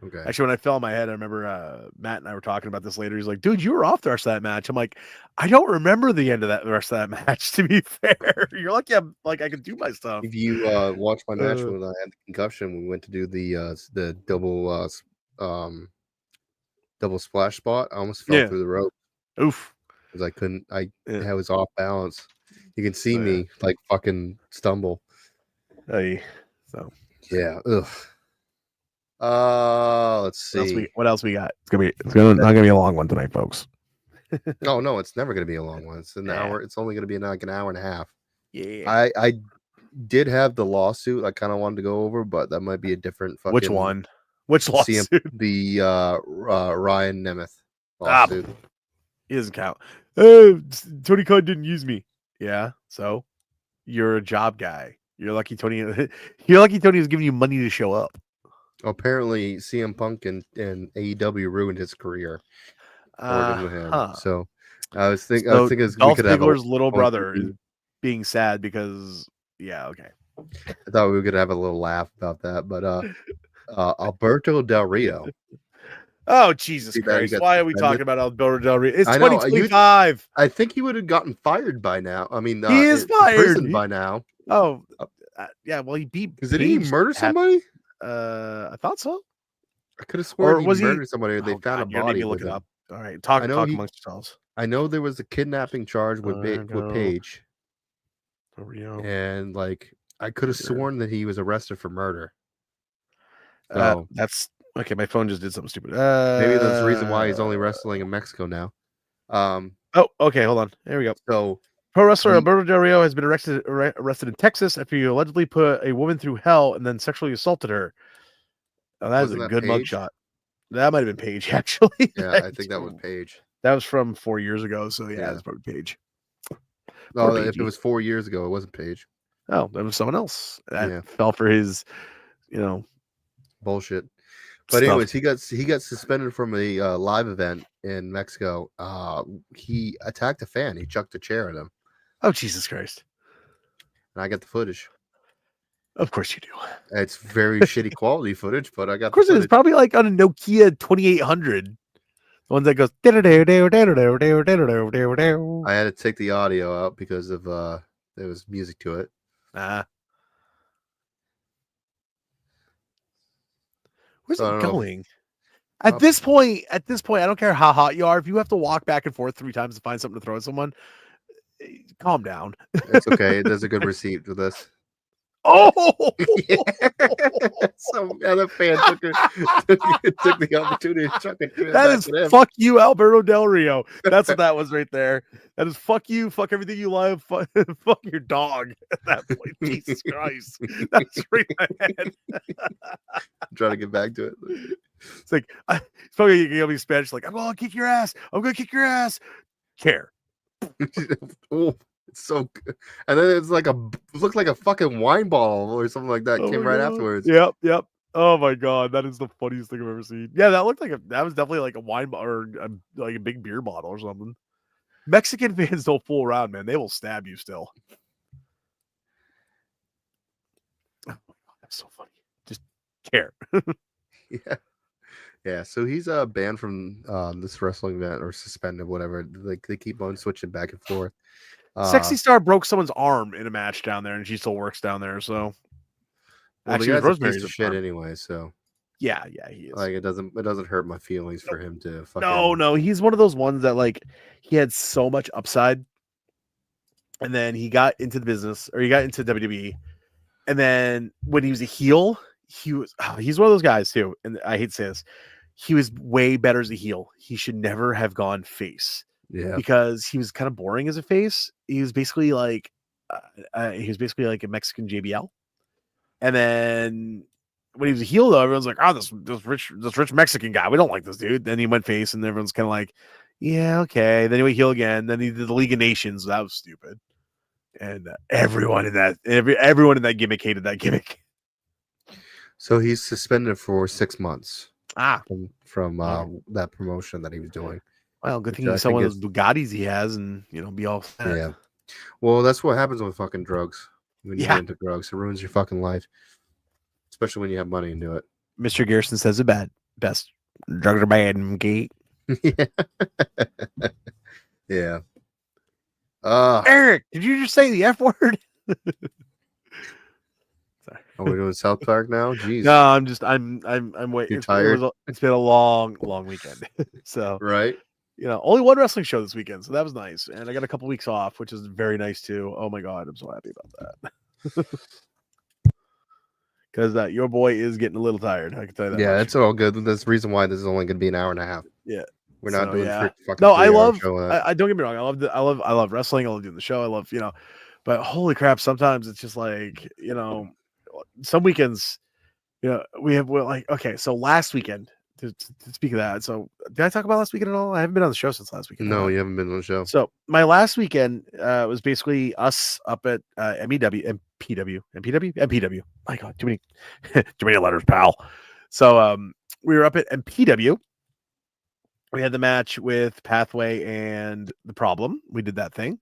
Okay. Actually, when I fell on my head, I remember Matt and I were talking about this later. He's like, dude, you were off the rest of that match. I'm like, I don't remember the end of the rest of that match, to be fair. You're lucky I can do my stuff. If you watch my match when I had the concussion, we went to do the double splash spot. I almost fell through the rope. Oof. Because I was off balance. You can see me like fucking stumble. Hey, so yeah. Ugh. Let's see. What else we got? It's not gonna be a long one tonight, folks. No, it's never gonna be a long one. It's an hour. It's only gonna be like an hour and a half. Yeah. I did have the lawsuit I kind of wanted to go over, but that might be a different fucking. Which one? Which lawsuit? The Ryan Nemeth lawsuit. He doesn't count. Tony Khan didn't use me. Yeah, so you're a job guy. You're lucky Tony. You're lucky Tony was giving you money to show up. Apparently, CM Punk and AEW ruined his career. So I was thinking we could have Ziggler's little brother is being sad because okay. I thought we could have a little laugh about that, but Alberto Del Rio. Oh, Jesus Christ. Why are we talking about Alberto Del Rio? It's 2025. I think he would have gotten fired by now. I mean, he is fired by now. Oh, yeah. Well, he beat. Did he murder somebody? I thought so. I could have sworn Or he was he? murdered somebody. Or they Oh, found a God, you're gonna body make me look with it him. up. All right, talk I know amongst yourselves. I know there was a kidnapping charge with Paige, Rio. and like I could have sworn that he was arrested for murder. So That's okay. My phone just did something stupid. maybe that's the reason why he's only wrestling in Mexico now. Oh, okay. Hold on. There we go. So Pro wrestler Alberto Del Rio has been arrested in Texas after he allegedly put a woman through hell and then sexually assaulted her. Oh, that is a good mugshot. That might have been Paige, actually. Yeah, I think that was Paige. That was from 4 years ago. So yeah, it's probably Paige. No, if it was 4 years ago, it wasn't Paige. Oh, that was someone else. That fell for his, bullshit. But anyways, he got suspended from a live event in Mexico. He attacked a fan. He chucked a chair at him. Oh, Jesus Christ! And I got the footage. Of course you do. It's very shitty quality footage, but I got. Of course, it's probably like on a Nokia 2800. The ones that goes. I had to take the audio out because of there was music to it. Where's it going? At this point, I don't care how hot you are. If you have to walk back and forth 3 times to find something to throw at someone, calm down. It's okay. There's a good receipt for this. Oh, some other fan took the opportunity to chuck it. That is fuck you, Alberto Del Rio. That's what that was right there. That is fuck you, fuck everything you love, fuck your dog at that point. Jesus Christ. That's right in my head. I'm trying to get back to it. It's like, it's probably going to be Spanish, like, I'm going to kick your ass. I'm going to kick your ass. Care. Oh, it's so good. And then it's like looked like a fucking wine bottle or something like that came right afterwards. Yep. Oh my God. That is the funniest thing I've ever seen. Yeah, that looked like that was definitely like a wine bottle or like a big beer bottle or something. Mexican fans don't fool around, man. They will stab you still. Oh my God, that's so funny. Just care. Yeah. So he's banned from this wrestling event or suspended, whatever. Like they keep on switching back and forth. Sexy Star broke someone's arm in a match down there, and she still works down there. So actually, Rosemary's a shit anyway. So yeah, he is. Like it doesn't hurt my feelings for him to fucking. No, he's one of those ones that like he had so much upside, and then he got into the business or he got into WWE, and then when he was a heel, he's one of those guys too. And I hate to say this, he was way better as a heel. He should never have gone face. Yeah, because he was kind of boring as a face. He was basically like a Mexican JBL. And then when he was a heel, though, everyone's like, "Oh, this rich Mexican guy. We don't like this dude." Then he went face, and everyone's kind of like, "Yeah, okay." Then he went heel again. Then he did the League of Nations. That was stupid. And everyone in that gimmick hated that gimmick. So he's suspended for 6 months. From that promotion that he was doing. Well, good thing he's one of those Bugattis he has, and be all set. Yeah. Well, that's what happens with fucking drugs. When you get into drugs, it ruins your fucking life, especially when you have money into it. Mr. Garrison says it best. Drugs are bad, okay? Yeah. Eric, did you just say the F word? Sorry. Are we doing South Park now? Jeez. No, I'm waiting. You're tired? It's been a long weekend. So right. Only one wrestling show this weekend, so that was nice. And I got a couple weeks off, which is very nice too. Oh my God, I'm so happy about that. Because your boy is getting a little tired. I can tell you that. Yeah, it's all good. That's the reason why this is only going to be an hour and a half. Yeah, we're not doing. No, I love. I don't get me wrong. I love wrestling. I love doing the show. I love but holy crap, sometimes it's just like some weekends. We're like okay. So last weekend. To speak of that, so did I talk about last weekend at all? I haven't been on the show since last weekend. No, you haven't been on the show. So my last weekend was basically us up at MPW. My God, too many letters, pal. So we were up at MPW. We had the match with Pathway and The Problem. We did that thing.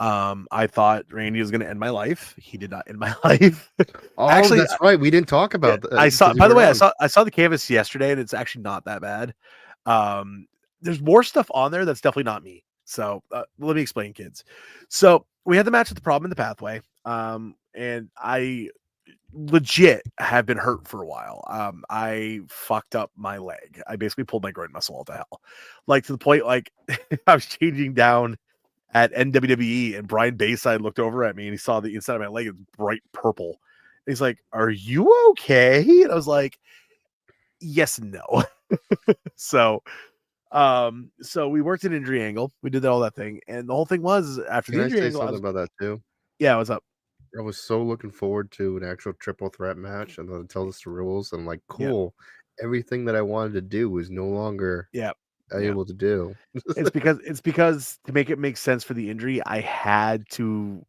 I thought Randy was going to end my life. He did not end my life. Oh, actually, that's right. We didn't talk about that. I saw. By the way, I saw the canvas yesterday, and it's actually not that bad. There's more stuff on there that's definitely not me. So let me explain, kids. So we had the match with The Problem in the Pathway, and I legit have been hurt for a while. I fucked up my leg. I basically pulled my groin muscle all to hell, like to the point like I was changing down at NWWE, and Brian Bayside looked over at me and he saw the inside of my leg is bright purple. He's like, "Are you okay?" And I was like, "Yes and no." So we worked an injury angle. We did all that thing, and the whole thing was after Can the I injury say angle. something about that too? Yeah, what's up? I was so looking forward to an actual triple threat match, and then tell us the rules. And like, cool, everything that I wanted to do was no longer able to do. It's because to make it make sense for the injury, I had to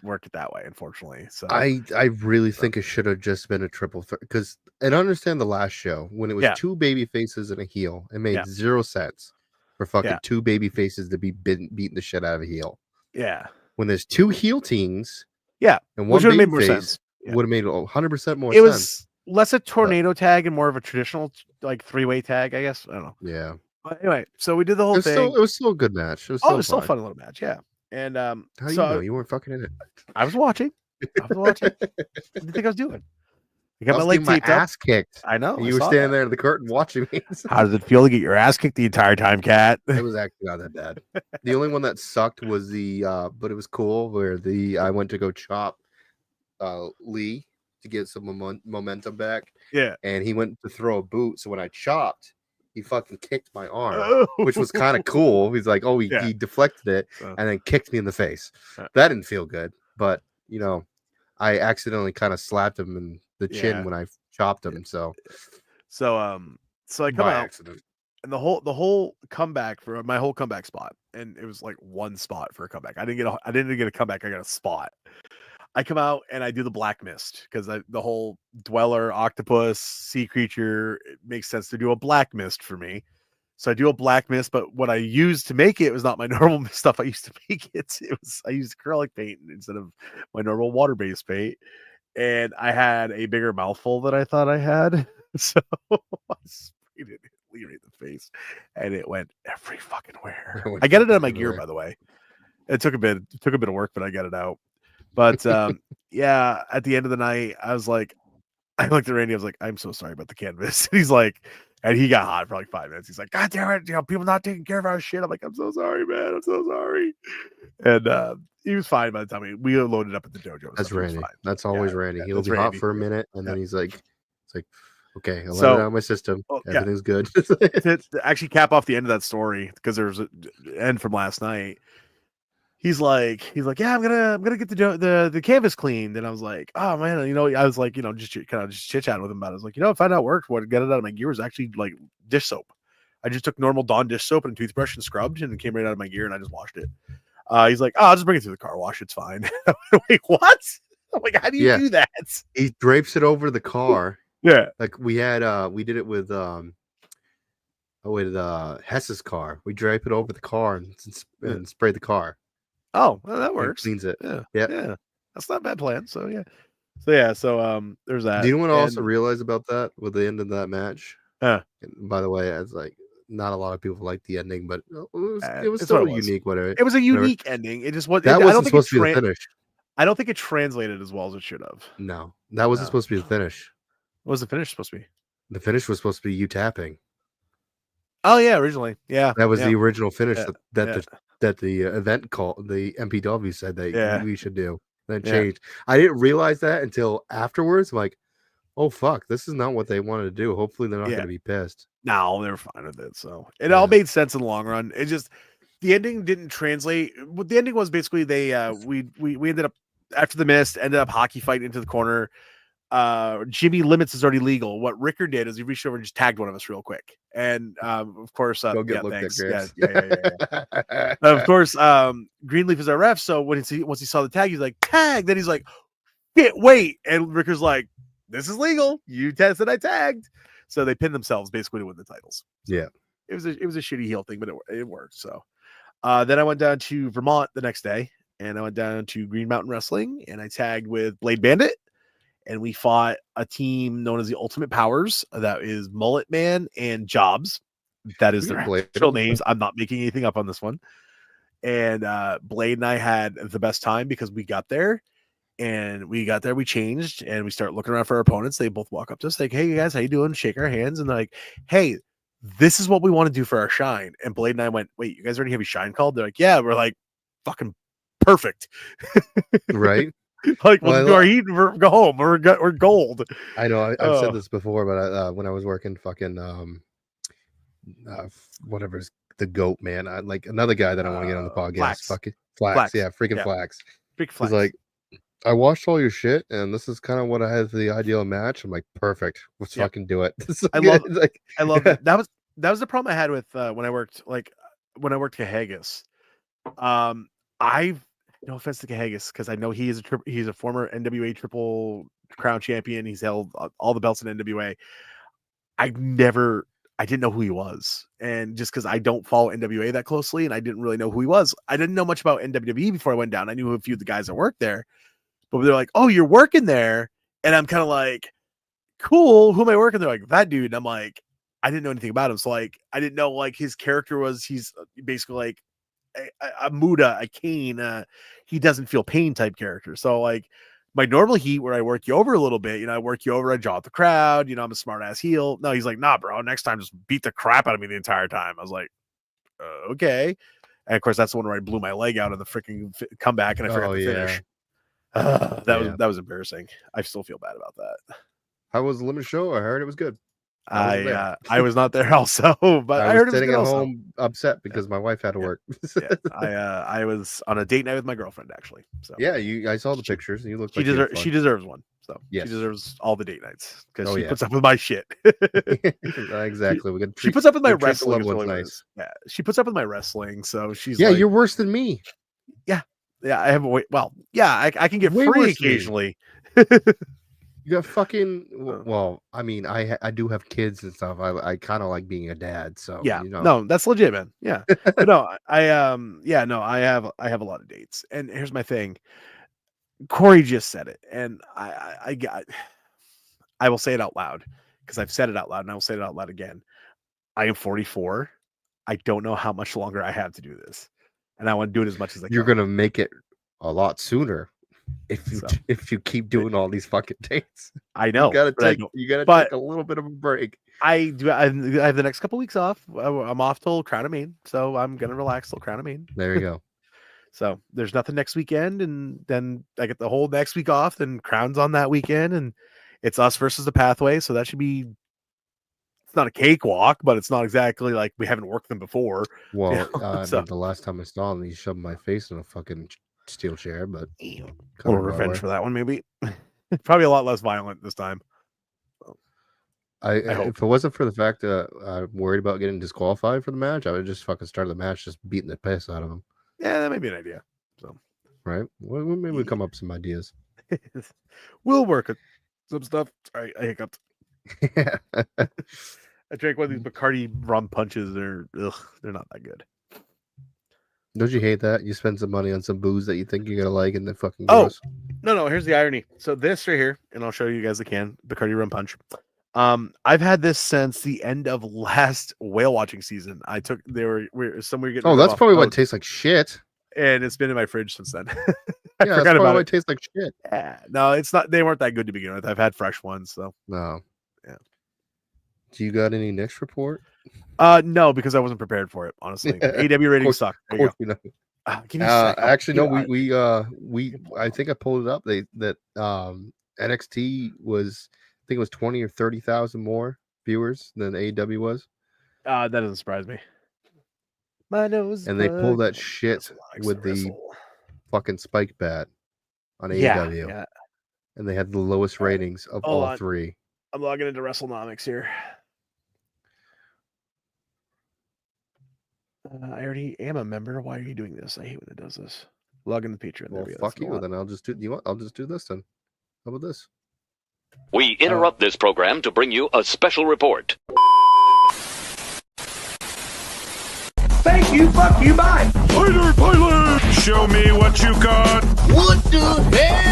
work it that way, unfortunately. So I really think it should have just been a triple threat because, and I understand the last show when it was two baby faces and a heel, it made zero sense for fucking two baby faces to be beating the shit out of a heel. Yeah. When there's two heel teams, and one baby made more face, sense. would have made 100% more sense. It was less a tornado tag and more of a traditional like 3-way tag, I guess. I don't know. Yeah. But anyway, so we did the whole thing. It was still a good match. It was still a fun little match. Yeah. And how do you know you weren't fucking in it? I was watching. What do you think I was doing? I got I my was leg getting my taped up. ass kicked. I know. And you were standing there in the curtain watching me. How does it feel to get your ass kicked the entire time, Cat? It was actually not that bad. The only one that sucked was but it was cool where I went to go chop Lee to get some momentum back. Yeah. And he went to throw a boot. So when I chopped, he fucking kicked my arm, which was kind of cool. He's like, he deflected it and then kicked me in the face. That didn't feel good, but I accidentally kind of slapped him in the chin when I chopped him. So I come out accident. And the whole comeback for my whole comeback spot, and it was like one spot for a comeback. I didn't get a comeback. I got a spot. I come out and I do the black mist because the whole dweller, octopus, sea creature, it makes sense to do a black mist for me. So I do a black mist, but what I used to make it was not my normal stuff I used to make it. I used acrylic paint instead of my normal water-based paint. And I had a bigger mouthful than I thought I had. So I sprayed it Libre in the face and it went every fucking where. I got it out of my gear, by the way. It took a bit of work, but I got it out. But at the end of the night, I looked at Randy. I was like, I'm so sorry about the canvas. He's like, and he got hot for like 5 minutes. He's like, God damn it, people not taking care of our shit. I'm like, I'm so sorry, man. I'm so sorry. And he was fine by the time we loaded up at the dojo. That's Randy. That's always Randy. He'll be hot for a minute, and then he's like, it's like, okay, I'll let it out of my system. Everything's good. To actually cap off the end of that story, because there's an end from last night. He's like, yeah, I'm gonna get the canvas cleaned, and I was like, oh man, I was like, just chit chatting with him about it. I was like, if I not worked, what got it out of my gear was actually like dish soap. I just took normal Dawn dish soap and a toothbrush and scrubbed, and it came right out of my gear, and I just washed it. He's like, I'll just bring it through the car wash, it's fine. Wait, what? I'm like, how do you do that? He drapes it over the car. Yeah, like we did it with Hess's car. We drape it over the car and spray the car. Oh, well, that works. Cleans it. Yeah. That's not a bad plan. So there's that. Do you know what I also realized about that with the end of that match? And by the way, it's like not a lot of people like the ending, but it was still unique. Whatever. It was a unique ending. It just was. That wasn't supposed to be the finish. I don't think it translated as well as it should have. No, that wasn't supposed to be the finish. What was the finish supposed to be? The finish was supposed to be you tapping. Oh yeah, originally, yeah. That was the original finish that the event called the MPW said that we should do. Then changed. I didn't realize that until afterwards. I'm like, oh fuck, this is not what they wanted to do. Hopefully they're not going to be pissed. No, they were fine with it. So it all made sense in the long run. It just the ending didn't translate. What the ending was basically we ended up after the mist, ended up hockey fighting into the corner. Jimmy Limits is already legal. What Ricker did is he reached over and just tagged one of us real quick. And of course, thanks. Of course, Greenleaf is our ref. So once he saw the tag, he's like, tag. Then he's like, wait. And Ricker's like, this is legal. You said I tagged. So they pinned themselves basically to win the titles. Yeah. It was a shitty heel thing, but it worked. So then I went down to Vermont the next day, and I went down to Green Mountain Wrestling, and I tagged with Blade Bandit. And we fought a team known as the Ultimate Powers. That is Mullet Man and Jobs. That is their actual names. I'm not making anything up on this one. And Blade and I had the best time because we got there And we got there, we changed, and we start looking around for our opponents. They both walk up to us like, "Hey, guys, how you doing?" Shake our hands, and they're like, "Hey, this is what we want to do for our shine." And Blade and I went, "Wait, you guys already have your shine called?" They're like, "Yeah." We're like, "Fucking perfect." Right. Like, we'll do our heat and go home. We're gold. I know I've said this before, but when I was working fucking whatever is the goat, man. I like another guy that I want to get on the podcast. Flax. Fucking Flax. Yeah, freaking Flax. Big He's Flax. like, I watched all your shit, and this is kind of what I had for the ideal match. I'm like, perfect. Let's fucking do it. I love it. That was the problem I had with when I worked Skowhegan. I've no offense to Skowhegan, because I know he's a former NWA Triple Crown champion. He's held all the belts in NWA. I didn't know who he was, and just because I don't follow NWA that closely, and I didn't really know who he was. I didn't know much about NWE before I went down. I knew a few of the guys that worked there, but they're like, "Oh, you're working there," and I'm kind of like, "Cool, who am I working?" They're like, "That dude." And I'm like, I didn't know anything about him, so like, I didn't know like his character was. He's basically like a Muda, a Kane. He doesn't feel pain type character. So like, my normal heat where I work you over a little bit, I work you over, I jaw the crowd, I'm a smart ass heel. No, he's like, "Nah, bro, next time just beat the crap out of me the entire time." I was like, okay. And of course, that's the one where I blew my leg out of the freaking comeback and I forgot to finish. That was embarrassing. I still feel bad about that. How was the Limitless show? I heard it was good. I was not there also, but I heard it was sitting good at also. home upset because my wife had to work. I was on a date night with my girlfriend actually. So yeah, I saw the pictures and you look. She deserves one. So yes. She deserves all the date nights because she yeah. puts up with my shit. Exactly. She puts up with my wrestling. Nice. Yeah, she puts up with my wrestling. So she's like, you're worse than me. Yeah, I have I can get way free occasionally. You got fucking well. I mean, I do have kids and stuff. I kind of like being a dad. So yeah, no, that's legit, man. Yeah, but no, I have a lot of dates, and here's my thing. Corey just said it, and I will say it out loud because I've said it out loud, and I will say it out loud again. I am 44. I don't know how much longer I have to do this, and I want to do it as much as I can. You're gonna make it a lot sooner. If you keep doing all these fucking dates, I know you gotta take a little bit of a break. I have the next couple weeks off. I'm off till Crown of Maine, so I'm gonna relax till Crown of Maine. There you go. So there's nothing next weekend, and then I get the whole next week off. Then Crown's on that weekend, and it's us versus the Pathway. So that should be. It's not a cakewalk, but it's not exactly like we haven't worked them before. Well, the last time I saw him, he shoved my face in a fucking steel chair, but a little revenge for that one, maybe. Probably a lot less violent this time. I hope. If it wasn't for the fact that I'm worried about getting disqualified for the match, I would just fucking start the match just beating the piss out of him. Yeah, that may be an idea. So right, well, maybe we come up with some ideas. We'll work at some stuff. Sorry, I hiccuped. I drank one of these Bacardi rum punches. They're not that good. Don't you hate that? You spend some money on some booze that you think you're gonna like, and then fucking gross. No. Here's the irony. So this right here, and I'll show you guys the can Bacardi rum punch. I've had this since the end of last whale watching season. We're somewhere getting. Oh, that's probably what tastes like shit. And it's been in my fridge since then. I forgot about it. It tastes like shit. Yeah, no, it's not. They weren't that good to begin with. I've had fresh ones, so no. Yeah. Do you got any next report? No, because I wasn't prepared for it. Honestly, AW ratings suck. Actually, no. We I think I pulled it up. NXT was, I think it was 20 or 30,000 more viewers than AEW was. That doesn't surprise me. My nose. And they pulled that shit with the fucking spike bat on AEW. Yeah. And they had the lowest ratings of all three. I'm logging into WrestleNomics here. I already am a member. Why are you doing this? I hate when it does this. Log in the Patreon. Well, fuck you. Then I'll just do. I'll just do this then. How about this? We interrupt this program to bring you a special report. Thank you. Fuck you. Bye. Later, pilot. Show me what you got. What the hell?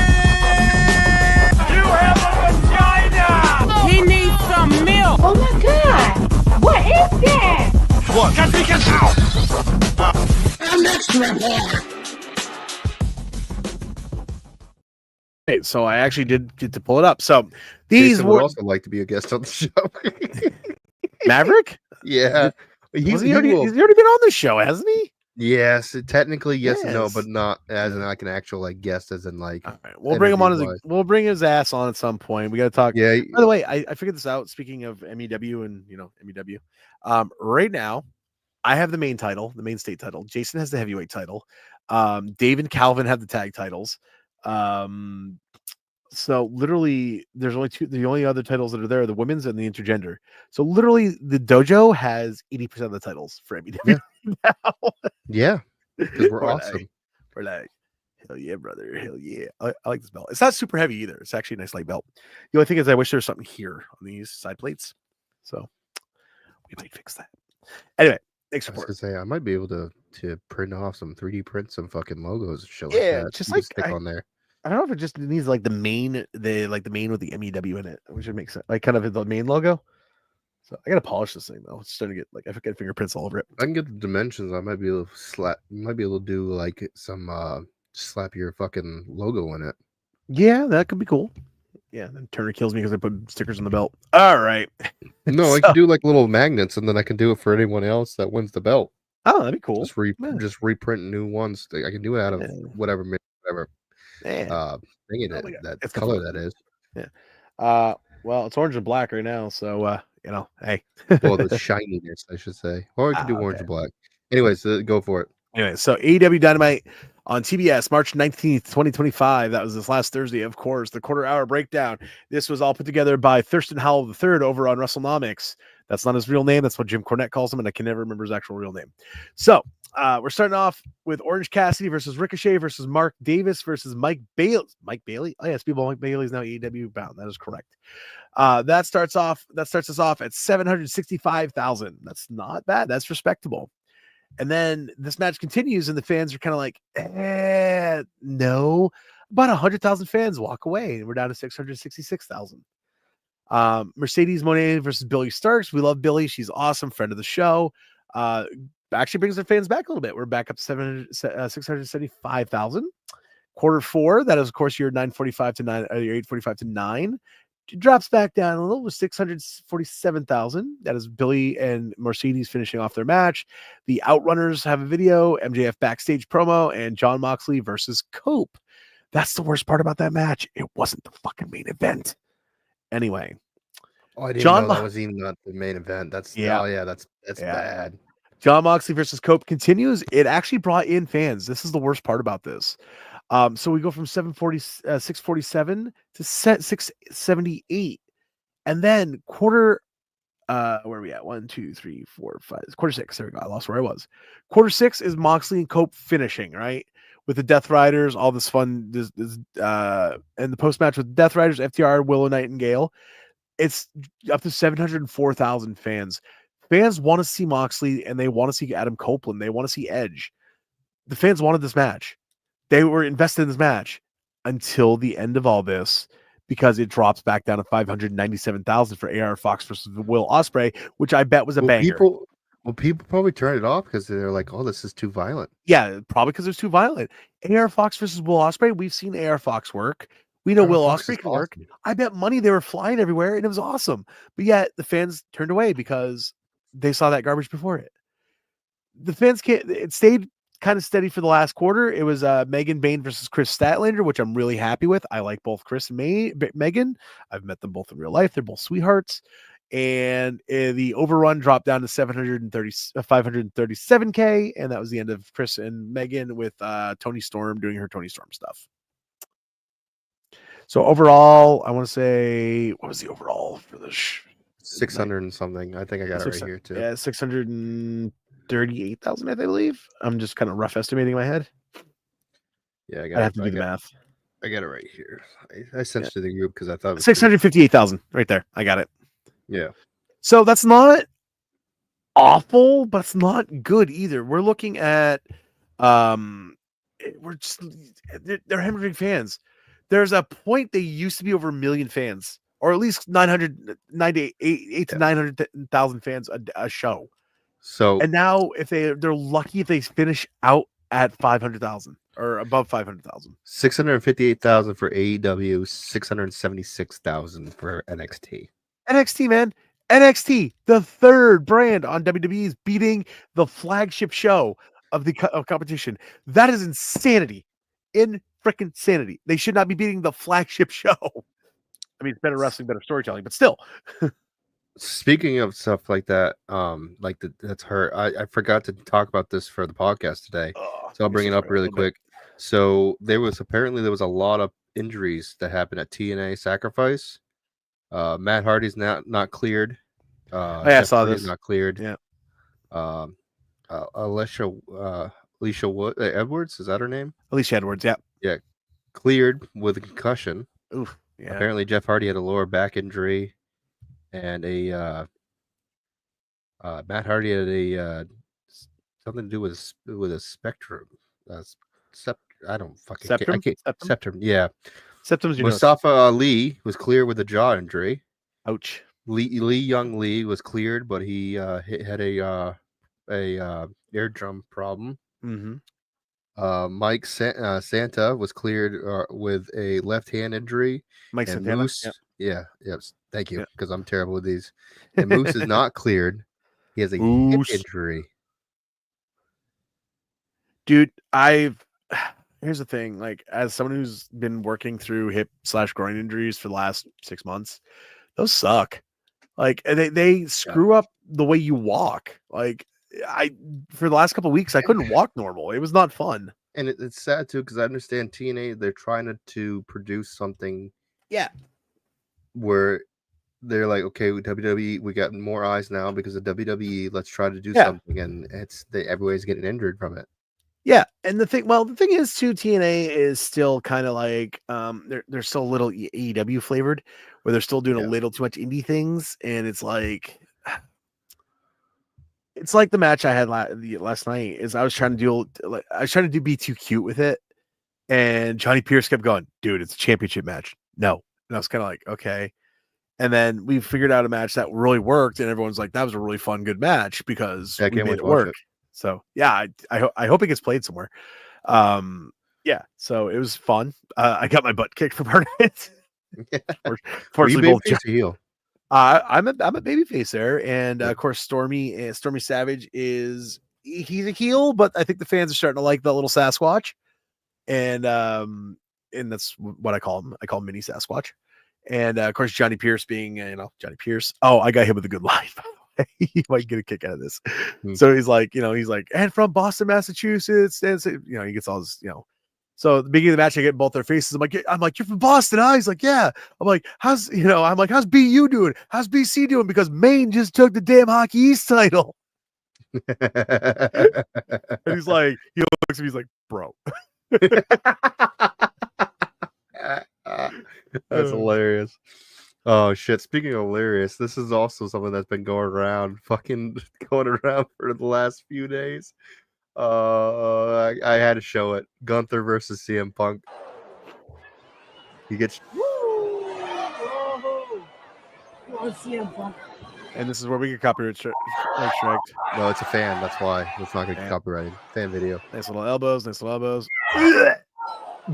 You have a vagina. He needs some milk. Oh my God! What is that? What? Can I'm extra. Okay, so I actually did get to pull it up. So these Jason would were also like to be a guest on the show. Maverick. Yeah, He's already been on the show, hasn't he? Yes, technically yes and no, Yes. but not as in like an actual like guest, as in like. All right, we'll bring him on interview-wise. we'll bring his ass on at some point. We got to talk. Yeah, By the way, I figured this out. Speaking of MEW and MEW, right now I have the main title, the main state title. Jason has the heavyweight title. Dave and Calvin have the tag titles. So literally, there's only two. The only other titles that are there are the women's and the intergender. So literally, the dojo has 80% of the titles for MEW now. yeah, because we're We're awesome. We're like, hell yeah, brother, hell yeah. I like this belt. It's not super heavy either. It's actually a nice light belt. The only thing is, I wish there was something here on these side plates. So we might fix that. Anyway, thanks I for was gonna say I might be able to print off some 3D print some fucking logos and shit Yeah, like that. just You can like stick on there. I don't know if it just needs like the main with the MEW in it, which would make sense. Like kind of the main logo. So I gotta polish this thing though. It's starting to get like I get fingerprints all over it. I can get the dimensions. I might be able to slap. Might be able to do like some slap your fucking logo in it. Yeah, that could be cool. Yeah, then Turner kills me because I put stickers on the belt. All right. No, I So- can do like little magnets, and then I can do it for anyone else that wins the belt. Oh, that'd be cool. Yeah. Just reprint new ones. I can do it out of Yeah. whatever Yeah. thing it Oh my is, God. that It's the color fun. that is. Well, it's orange and black right now, so hey. Well, the shininess, I should say. Or I could do orange okay. and black. Anyways, go for it. Anyway, so AEW Dynamite on TBS, March 19th, 2025. That was this last Thursday, of course. The quarter-hour breakdown. This was all put together by Thurston Howell III over on WrestleNomics. That's not his real name. That's what Jim Cornette calls him, and I can never remember his actual real name. So we're starting off with Orange Cassidy versus Ricochet versus Mark Davis versus Mike Bailey. Mike Bailey? Oh, yes, people. Mike Bailey is now AEW bound. That is correct. That starts us off at 765,000. That's not bad. That's respectable. And then this match continues, and the fans are kind of like, no. About 100,000 fans walk away, and we're down to 666,000. Mercedes Moné versus Billy Starks. We love Billy. She's awesome, friend of the show. Actually brings their fans back a little bit. We're back up 675,000. Quarter four, that is, of course, your 945 to 9, your 845 to 9. It drops back down a little with 647,000. That is Billy and Mercedes finishing off their match. The Outrunners have a video, MJF backstage promo, and Jon Moxley versus Cope. That's the worst part about that match. It wasn't the fucking main event. Anyway. Oh, I didn't know that was even not the main event. That's that's bad. Jon Moxley versus Cope continues. It actually brought in fans. This is the worst part about this. So we go from 647 to 678, and then quarter. Where are we at? 1, 2, 3, 4, 5. Quarter six. There we go. I lost where I was. Quarter six is Moxley and Cope finishing, right? With the Death Riders, all this fun, and the post match with Death Riders, FTR, Willow Nightingale. It's up to 704,000 fans. Fans want to see Moxley, and they want to see Adam Copeland. They want to see Edge. The fans wanted this match. They were invested in this match until the end of all this, because it drops back down to 597,000 for AR Fox versus Will Ospreay, which I bet was a banger. People probably turn it off because they're like, "Oh, this is too violent." Yeah, probably because it's too violent. AR Fox versus Will Ospreay. We've seen AR Fox work. We know Will Ospreay can work. I bet money they were flying everywhere, and it was awesome. But yet the fans turned away because they saw that garbage before it. The fans can't. It stayed kind of steady for the last quarter. It was Megan Bain versus Chris Statlander, which I'm really happy with. I like both Chris and Megan. I've met them both in real life. They're both sweethearts. And the overrun dropped down to 537K, and that was the end of Chris and Megan with Tony Storm doing her Tony Storm stuff. So overall, I want to say, what was the overall for the 600 and something. I think I got it right here too. Yeah, 638,000, I believe. I'm just kind of rough estimating in my head. Yeah, I have to do the math. I got it right here. I sent it to the group because I thought it was 658,000 right there. I got it. Yeah. So that's not awful, but it's not good either. We're looking at they're hemorrhaging fans. There's a point they used to be over 1 million fans, or at least 8 to 900,000 fans a show. So and now if they're lucky if they finish out at 500,000. or above 500,000. 658,000 for AEW, 676,000 for NXT. NXT, man. NXT, the third brand on WWE's beating the flagship show of the competition. That is insanity. In freaking sanity. They should not be beating the flagship show. I mean, it's better wrestling, better storytelling, but still. Speaking of stuff like that, that's her. I forgot to talk about this for the podcast today, so I'll bring it up really quick. So there was a lot of injuries that happened at TNA Sacrifice. Matt Hardy's not cleared. I saw this. Not cleared. Yeah. Alicia Edwards, is that her name? Alicia Edwards, yeah. Yeah, cleared with a concussion. Oof. Yeah. Apparently, Jeff Hardy had a lower back injury, and Matt Hardy had a something to do with a spectrum. I don't fucking Septum? I can't. Septum. Yeah. Septum's your Mustafa Ali was clear with a jaw injury. Ouch. Lee Young Lee was cleared, but he had a eardrum problem. Mm-hmm. Mike Santa was cleared with a left hand injury. Mike and Santana. Moose, yes, thank you, because I'm terrible with these. And Moose is not cleared. He has a hip injury. Dude, here's the thing. Like, as someone who's been working through hip/groin injuries for the last 6 months, those suck. Like, they screw up the way you walk. Like, for the last couple of weeks, I couldn't walk normal. It was not fun. And it's sad too, because I understand TNA, they're trying to produce something. Yeah. Where they're like, okay, with WWE, we got more eyes now because of WWE. Let's try to do something, and everybody's getting injured from it. Yeah, and the thing is too, TNA is still kind of like they're still a little AEW flavored, where they're still doing a little too much indie things, and it's like the match I had last night. Is I was trying to be too cute with it, and Johnny Pierce kept going, dude, it's a championship match. No, and I was kind of like, okay. And then we figured out a match that really worked, and everyone's like, that was a really fun, good match because we made it work. So yeah, I hope it gets played somewhere. Yeah, so it was fun. I got my butt kicked for part of it. Fortunately, both heel. I'm a babyface there, and of course, Stormy Savage he's a heel, but I think the fans are starting to like the little Sasquatch, and that's what I call him. I call him Mini Sasquatch, and of course, Johnny Pierce being Johnny Pierce. Oh, I got hit with a good line. He might get a kick out of this. So he's like, and from Boston, Massachusetts, and so, he gets all this, So at the beginning of the match, I get both their faces. I'm like, you're from Boston, huh? He's like, yeah. I'm like, how's BU doing? How's BC doing? Because Maine just took the damn Hockey East title. And he's like, he looks at me, he's like, bro. That's hilarious. Oh shit! Speaking of hilarious, this is also something that's been going around for the last few days. I had to show it. Gunther versus CM Punk. He gets. And this is where we get copyright striked. No, it's a fan. That's why it's not going to get copyrighted. Fan video. Nice little elbows.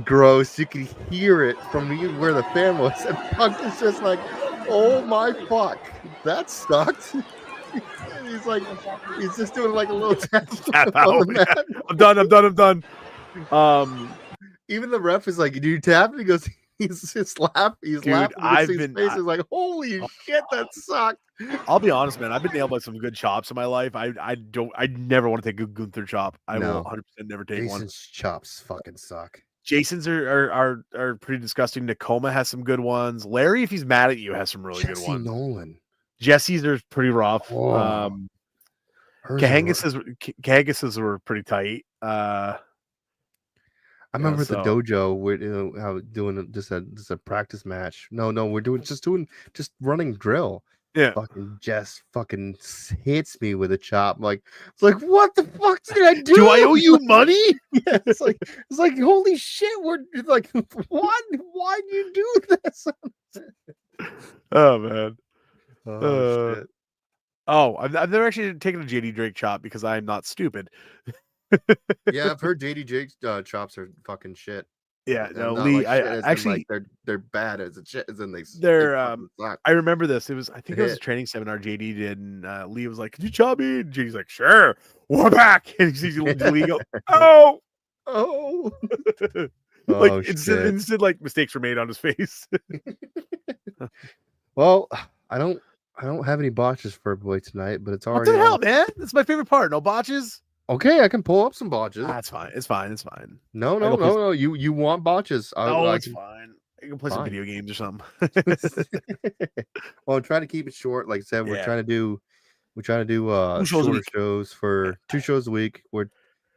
Gross. You can hear it from where the fan was, and Punk is just like, "Oh my fuck, that sucked." He's just doing like a little tap on the mat. I'm done. Even the ref is like, "Do you tap?" And he goes, "He's just laughing." He's laughing. His face is like, "Holy shit, that sucked." I'll be honest, man. I've been nailed by some good chops in my life. I never want to take a Gunther chop. I will 100% never take one. Jason's chops fucking suck. Jason's are pretty disgusting. Nakoma has some good ones. Larry, if he's mad at you, has some really good ones. Nolan. Jesse's are pretty rough. Oh. Kahagus's were pretty tight. I remember the dojo. We're doing just a practice match. No, we're just running drill. Yeah, fucking Jess fucking hits me with a chop. It's like what the fuck did I do? Do I owe you money? Yeah, it's like holy shit. We're like, what? Why do you do this? Oh man. Oh shit. Oh, I've never actually taken a JD Drake chop because I'm not stupid. Yeah, I've heard JD Jake's chops are fucking shit. Yeah, And no, not Lee. like shit, I as in, actually like they're bad as a shit, as in they they're fucking suck. I remember this. It was I think it was a Hit. training seminar JD did, and Lee was like, "Could you chop me?" And JD's like, "Sure, we're back." And he sees Lee go, "Oh, Oh, like oh shit. instant like mistakes were made on his face." Well, I don't have any botches for boy tonight, but it's What already the hell, on. man? That's my favorite part. No botches. Okay, I can pull up some botches. It's fine. It's fine. It's fine. No, I no, go play- no. You want botches? No, I it's can. fine. You can play some Fine. video games or something. Well, I'm trying to keep it short. Like I said, we're Yeah. trying to do shows a shorter week. shows for 2 shows a week. Where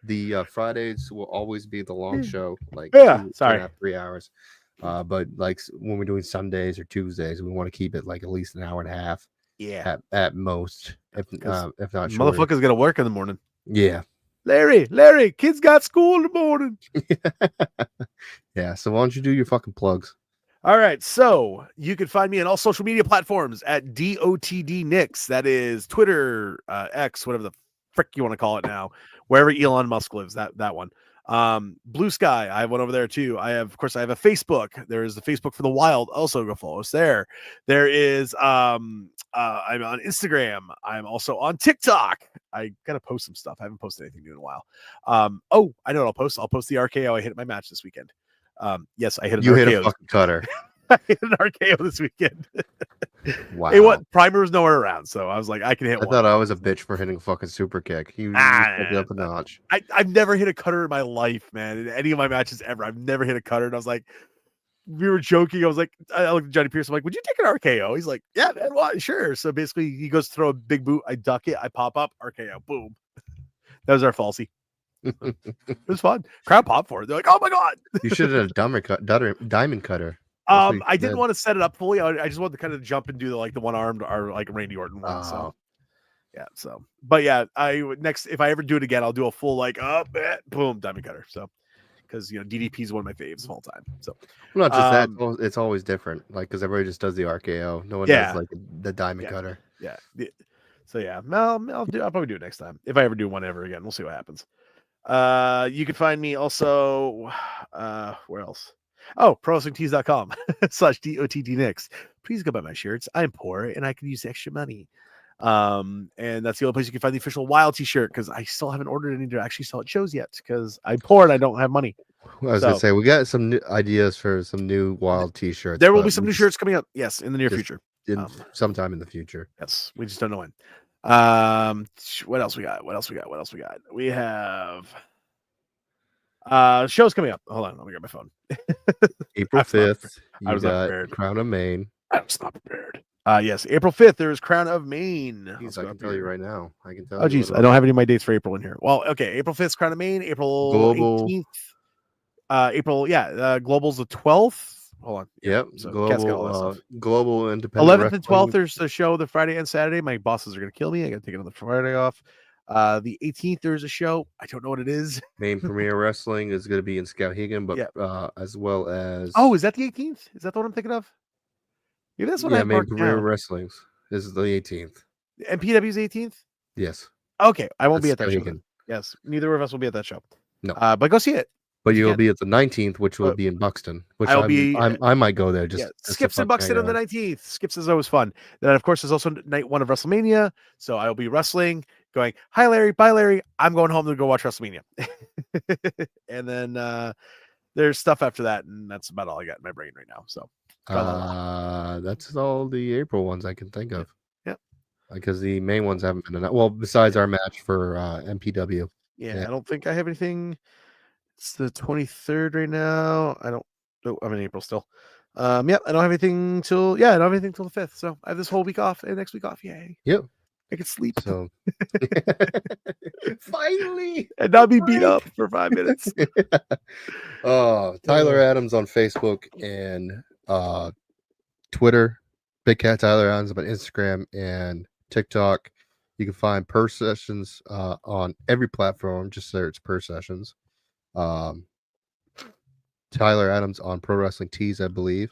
the Fridays will always be the long show, like Yeah, 2.5, 3 hours. But like when we're doing Sundays or Tuesdays, we want to keep it like at least an hour and a half Yeah. at most, if Because not shorter. Motherfucker's gonna work in the morning. Yeah. Larry, kids got school in the morning. Yeah. So why don't you do your fucking plugs? All right, so you can find me on all social media platforms at DOTDNix. That is Twitter, X, whatever the frick you want to call it now, wherever Elon Musk lives. That one. Blue Sky, I have one over there too. I have a Facebook. There is the Facebook for the Wild. Also go follow us there. There is I'm on Instagram. I'm also on TikTok. I gotta post some stuff. I haven't posted anything new in a while. Oh, I know what I'll post. I'll post the RKO I hit at my match this weekend. Yes, I hit an You RKO. hit a fucking cutter. I hit an RKO this weekend. Wow. Hey, what? Primer was nowhere around, so I was like, I can hit I one. thought I was a bitch for hitting a fucking super kick. You took it up a notch. I've never hit a cutter in my life, man. In any of my matches ever, I've never hit a cutter. And I was like, we were joking. I was like, I looked at Johnny Pierce. I'm like, would you take an RKO? He's like, yeah, man, what? Sure. So basically, he goes to throw a big boot. I duck it. I pop up. RKO. Boom. That was our falsie. It was fun. Crowd popped for it. They're like, oh my god. You should have done a diamond cutter. I didn't want to set it up fully. I just wanted to kind of jump and do the one armed or like Randy Orton one. So yeah. So, but yeah, if I ever do it again, I'll do a full boom diamond cutter. So, because DDP is one of my faves of all time. So, well, not just that, it's always different. Like because everybody just does the RKO. No one does like the diamond cutter. Yeah. So yeah, I'll probably do it next time if I ever do one ever again. We'll see what happens. You can find me also. Where else? Oh, ProWrestlingTees.com/DOTDNix. Please go buy my shirts. I'm poor and I can use extra money. And that's the only place you can find the official Wild t-shirt because I still haven't ordered any to actually sell at shows yet because I'm poor and I don't have money. I was gonna say we got some new ideas for some new Wild t-shirts. There will be some new shirts coming up. Yes, in the near future. Sometime in the future. Yes, we just don't know when. What else we got? We have shows coming up. Hold on, let me grab my phone. April 5th, I was not prepared. Crown of Maine. I was not prepared. Yes, April 5th, there is Crown of Maine. I can tell you right now. I can tell. Oh, geez, I don't have any of my dates for April in here. Well, okay, April 5th, Crown of Maine. April Global. 18th. Global's the 12th. Hold on. Yep. So Global Independent. 11th and 12th, there's the show the Friday and Saturday. My bosses are going to kill me. I got to take another Friday off. The 18th, there's a show. I don't know what it is. Main Premier Wrestling is going to be in Skowhegan, but as well as. Oh, is that the 18th? Is that the one I'm thinking of? Maybe that's what I Main Premier Wrestling. This is the 18th. And PW's 18th? Yes. Okay, I won't be at that show. Skowhegan. Yes, neither of us will be at that show. No. But go see it. But you'll be at the 19th, which will be in Buxton. Which I might go there. Skips in Buxton on the 19th. Skips is always fun. Then, of course, there's also night one of WrestleMania. So I'll be wrestling, going, hi, Larry. Bye, Larry. I'm going home to go watch WrestleMania. And then there's stuff after that. And that's about all I got in my brain right now. So that's all the April ones I can think of. Yep. Because the main ones haven't been enough. Well, besides our match for MPW. Yeah, I don't think I have anything. It's the 23rd right now. I'm in April still. I don't have anything till the 5th. So I have this whole week off and next week off. Yay. Yep. I can sleep. So finally and not be beat up for 5 minutes. Tyler Adams on Facebook and Twitter. Big Cat Tyler Adams on Instagram and TikTok. You can find Purr Sessions on every platform. Just search Purr Sessions. Tyler Adams on Pro Wrestling Tees, I believe.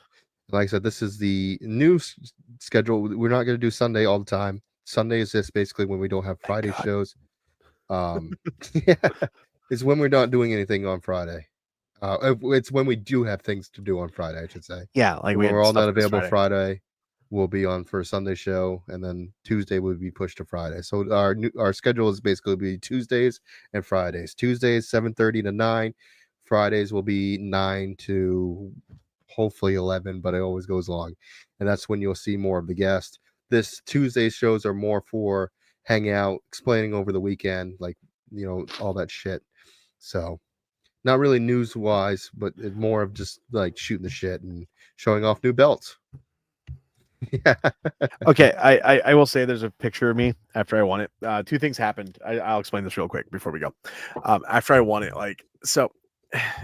Like I said, this is the new schedule. We're not going to do Sunday all the time. Sunday is just basically when we don't have Friday shows. It's when we're not doing anything on Friday. It's when we do have things to do on Friday, I should say. Yeah, like When we're all not available Friday, we'll be on for a Sunday show, and then Tuesday will be pushed to Friday. So our schedule is basically be Tuesdays and Fridays. Tuesdays 7:30 to 9. Fridays will be 9 to hopefully 11, but it always goes long, and that's when you'll see more of the guests. This Tuesday's shows are more for hanging out, explaining over the weekend, like all that shit. So not really news wise, but it's more of just like shooting the shit and showing off new belts. Yeah. Okay, I will say there's a picture of me after I won it. Two things happened. I'll explain this real quick before we go. After I won it, so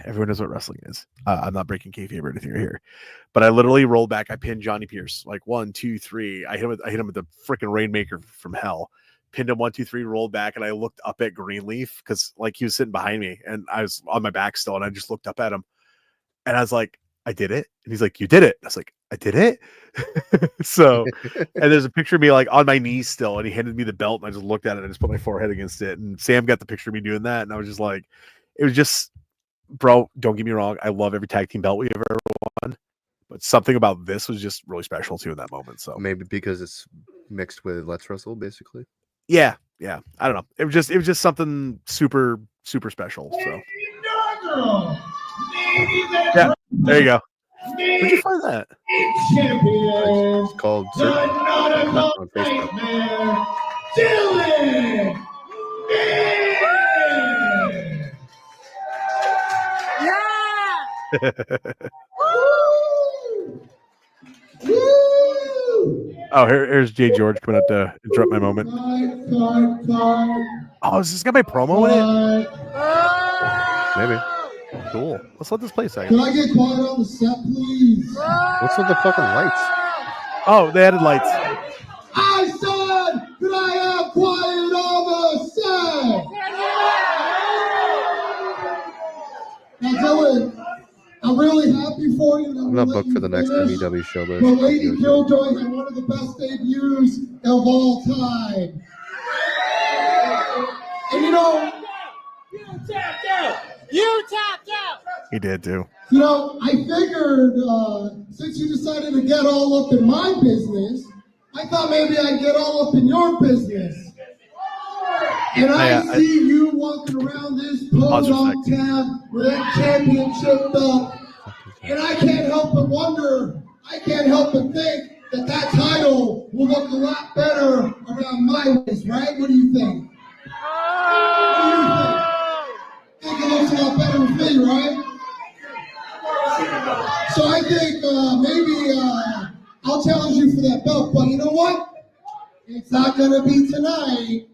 everyone knows what wrestling is. I'm not breaking kayfabe or anything here, but I literally rolled back. I pinned Johnny Pierce 1, 2, 3. I hit him with the freaking Rainmaker from hell. Pinned him 1, 2, 3. Rolled back, and I looked up at Greenleaf because he was sitting behind me, and I was on my back still, and I just looked up at him, and I was like, I did it. And he's like, you did it. I was like, I did it. So, and there's a picture of me on my knees still, and he handed me the belt, and I just looked at it and I just put my forehead against it. And Sam got the picture of me doing that, and I was just like, it was just, bro, don't get me wrong, I love every tag team belt we ever won, but something about this was just really special too in that moment. So maybe because it's mixed with Let's Wrestle, basically. Yeah. I don't know. It was just something super, super special. So yeah, there you go. Where'd you find that? It's called on Facebook. Oh, here's Jay George coming up to interrupt my moment. Oh, is this got my promo in it? Maybe. Cool. Let's let this play a second. Can I get quiet on the set, please? What's with the fucking lights? Oh, they added lights. I said, can I have quiet on the set? Now, Dylan, I'm really happy for you. I'm not booked for the next MEW show, but Lady Killjoy had one of the best debuts of all time. And you tapped out. You tapped out. He did too. I figured since you decided to get all up in my business, I thought maybe I'd get all up in your business. And I see you walking around this podunk town with that championship belt. And I can't help but wonder, I can't help but think that title will look a lot better around my waist, right? What do you think? I think it looks a lot better with me, right? So I think maybe I'll challenge you for that belt, but you know what? It's not going to be tonight.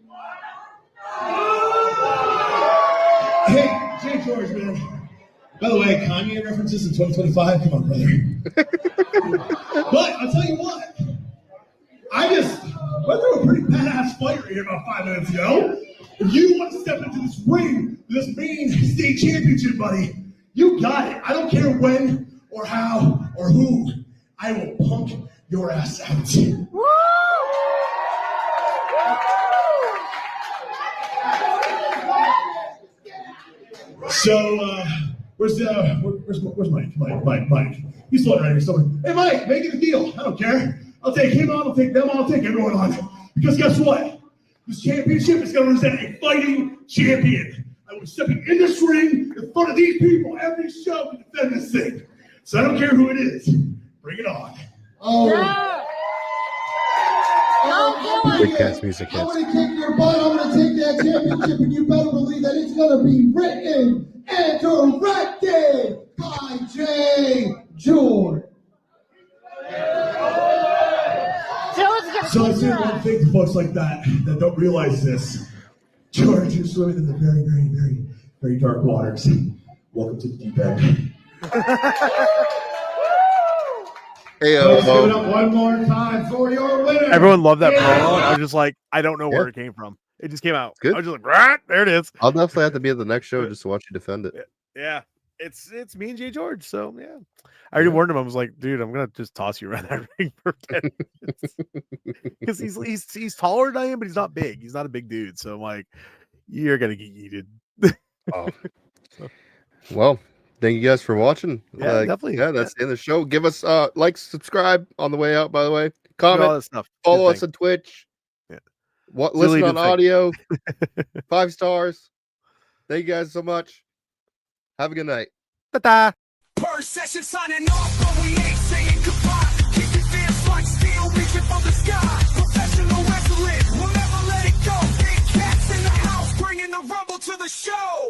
Hey, Jay George, man. By the way, Kanye references in 2025. Come on, brother. But I'll tell you what. I went through a pretty badass fight right here about 5 minutes ago. If you want to step into this ring, this Maine state championship, buddy, you got it. I don't care when or how or who. I will punk your ass out. Woo! So, where's Mike? Mike. He's floating around here somewhere. Hey, Mike, make it a deal. I don't care. I'll take him on, I'll take them on, I'll take everyone on. Because guess what? This championship is going to present a fighting champion. I will be stepping in this ring in front of these people every show to defend this thing. So I don't care who it is. Bring it on. Oh. Yeah. Big cast music hits. I'm going to kick your butt. I'm going to take that championship, and you better believe that it's going to be written and directed by Jay George. So I say one thing to folks like that don't realize this. George, you're swimming in the very, very, very, very dark waters. Welcome to the deep end. Hey, let's give it up one more time for your winner. Everyone loved that promo. I was just like, I don't know where it came from. It just came out. Good. I was just like, there it is. I'll definitely have to be at the next show just to watch you defend it. Yeah. It's me and Jay George. So yeah. I already warned him. I was like, dude, I'm gonna just toss you around that ring for 10 minutes. Because he's taller than I am, but he's not big. He's not a big dude. So I'm like, you're gonna get yeeted. Oh. Well, thank you guys for watching. Yeah, definitely. Yeah, that's the end of the show. Give us like, subscribe on the way out, by the way. Do all Comment, that stuff. follow Good us on Twitch. Yeah. Listen Really on good thing. audio. 5 stars. Thank you guys so much. Have a good night. Ta-ta. Per session signing off, but we ain't saying goodbye. Keep your fans like steel reaching from the sky. Professional wrestling, we'll never let it go. Big cats in the house, bringing the rumble to the show.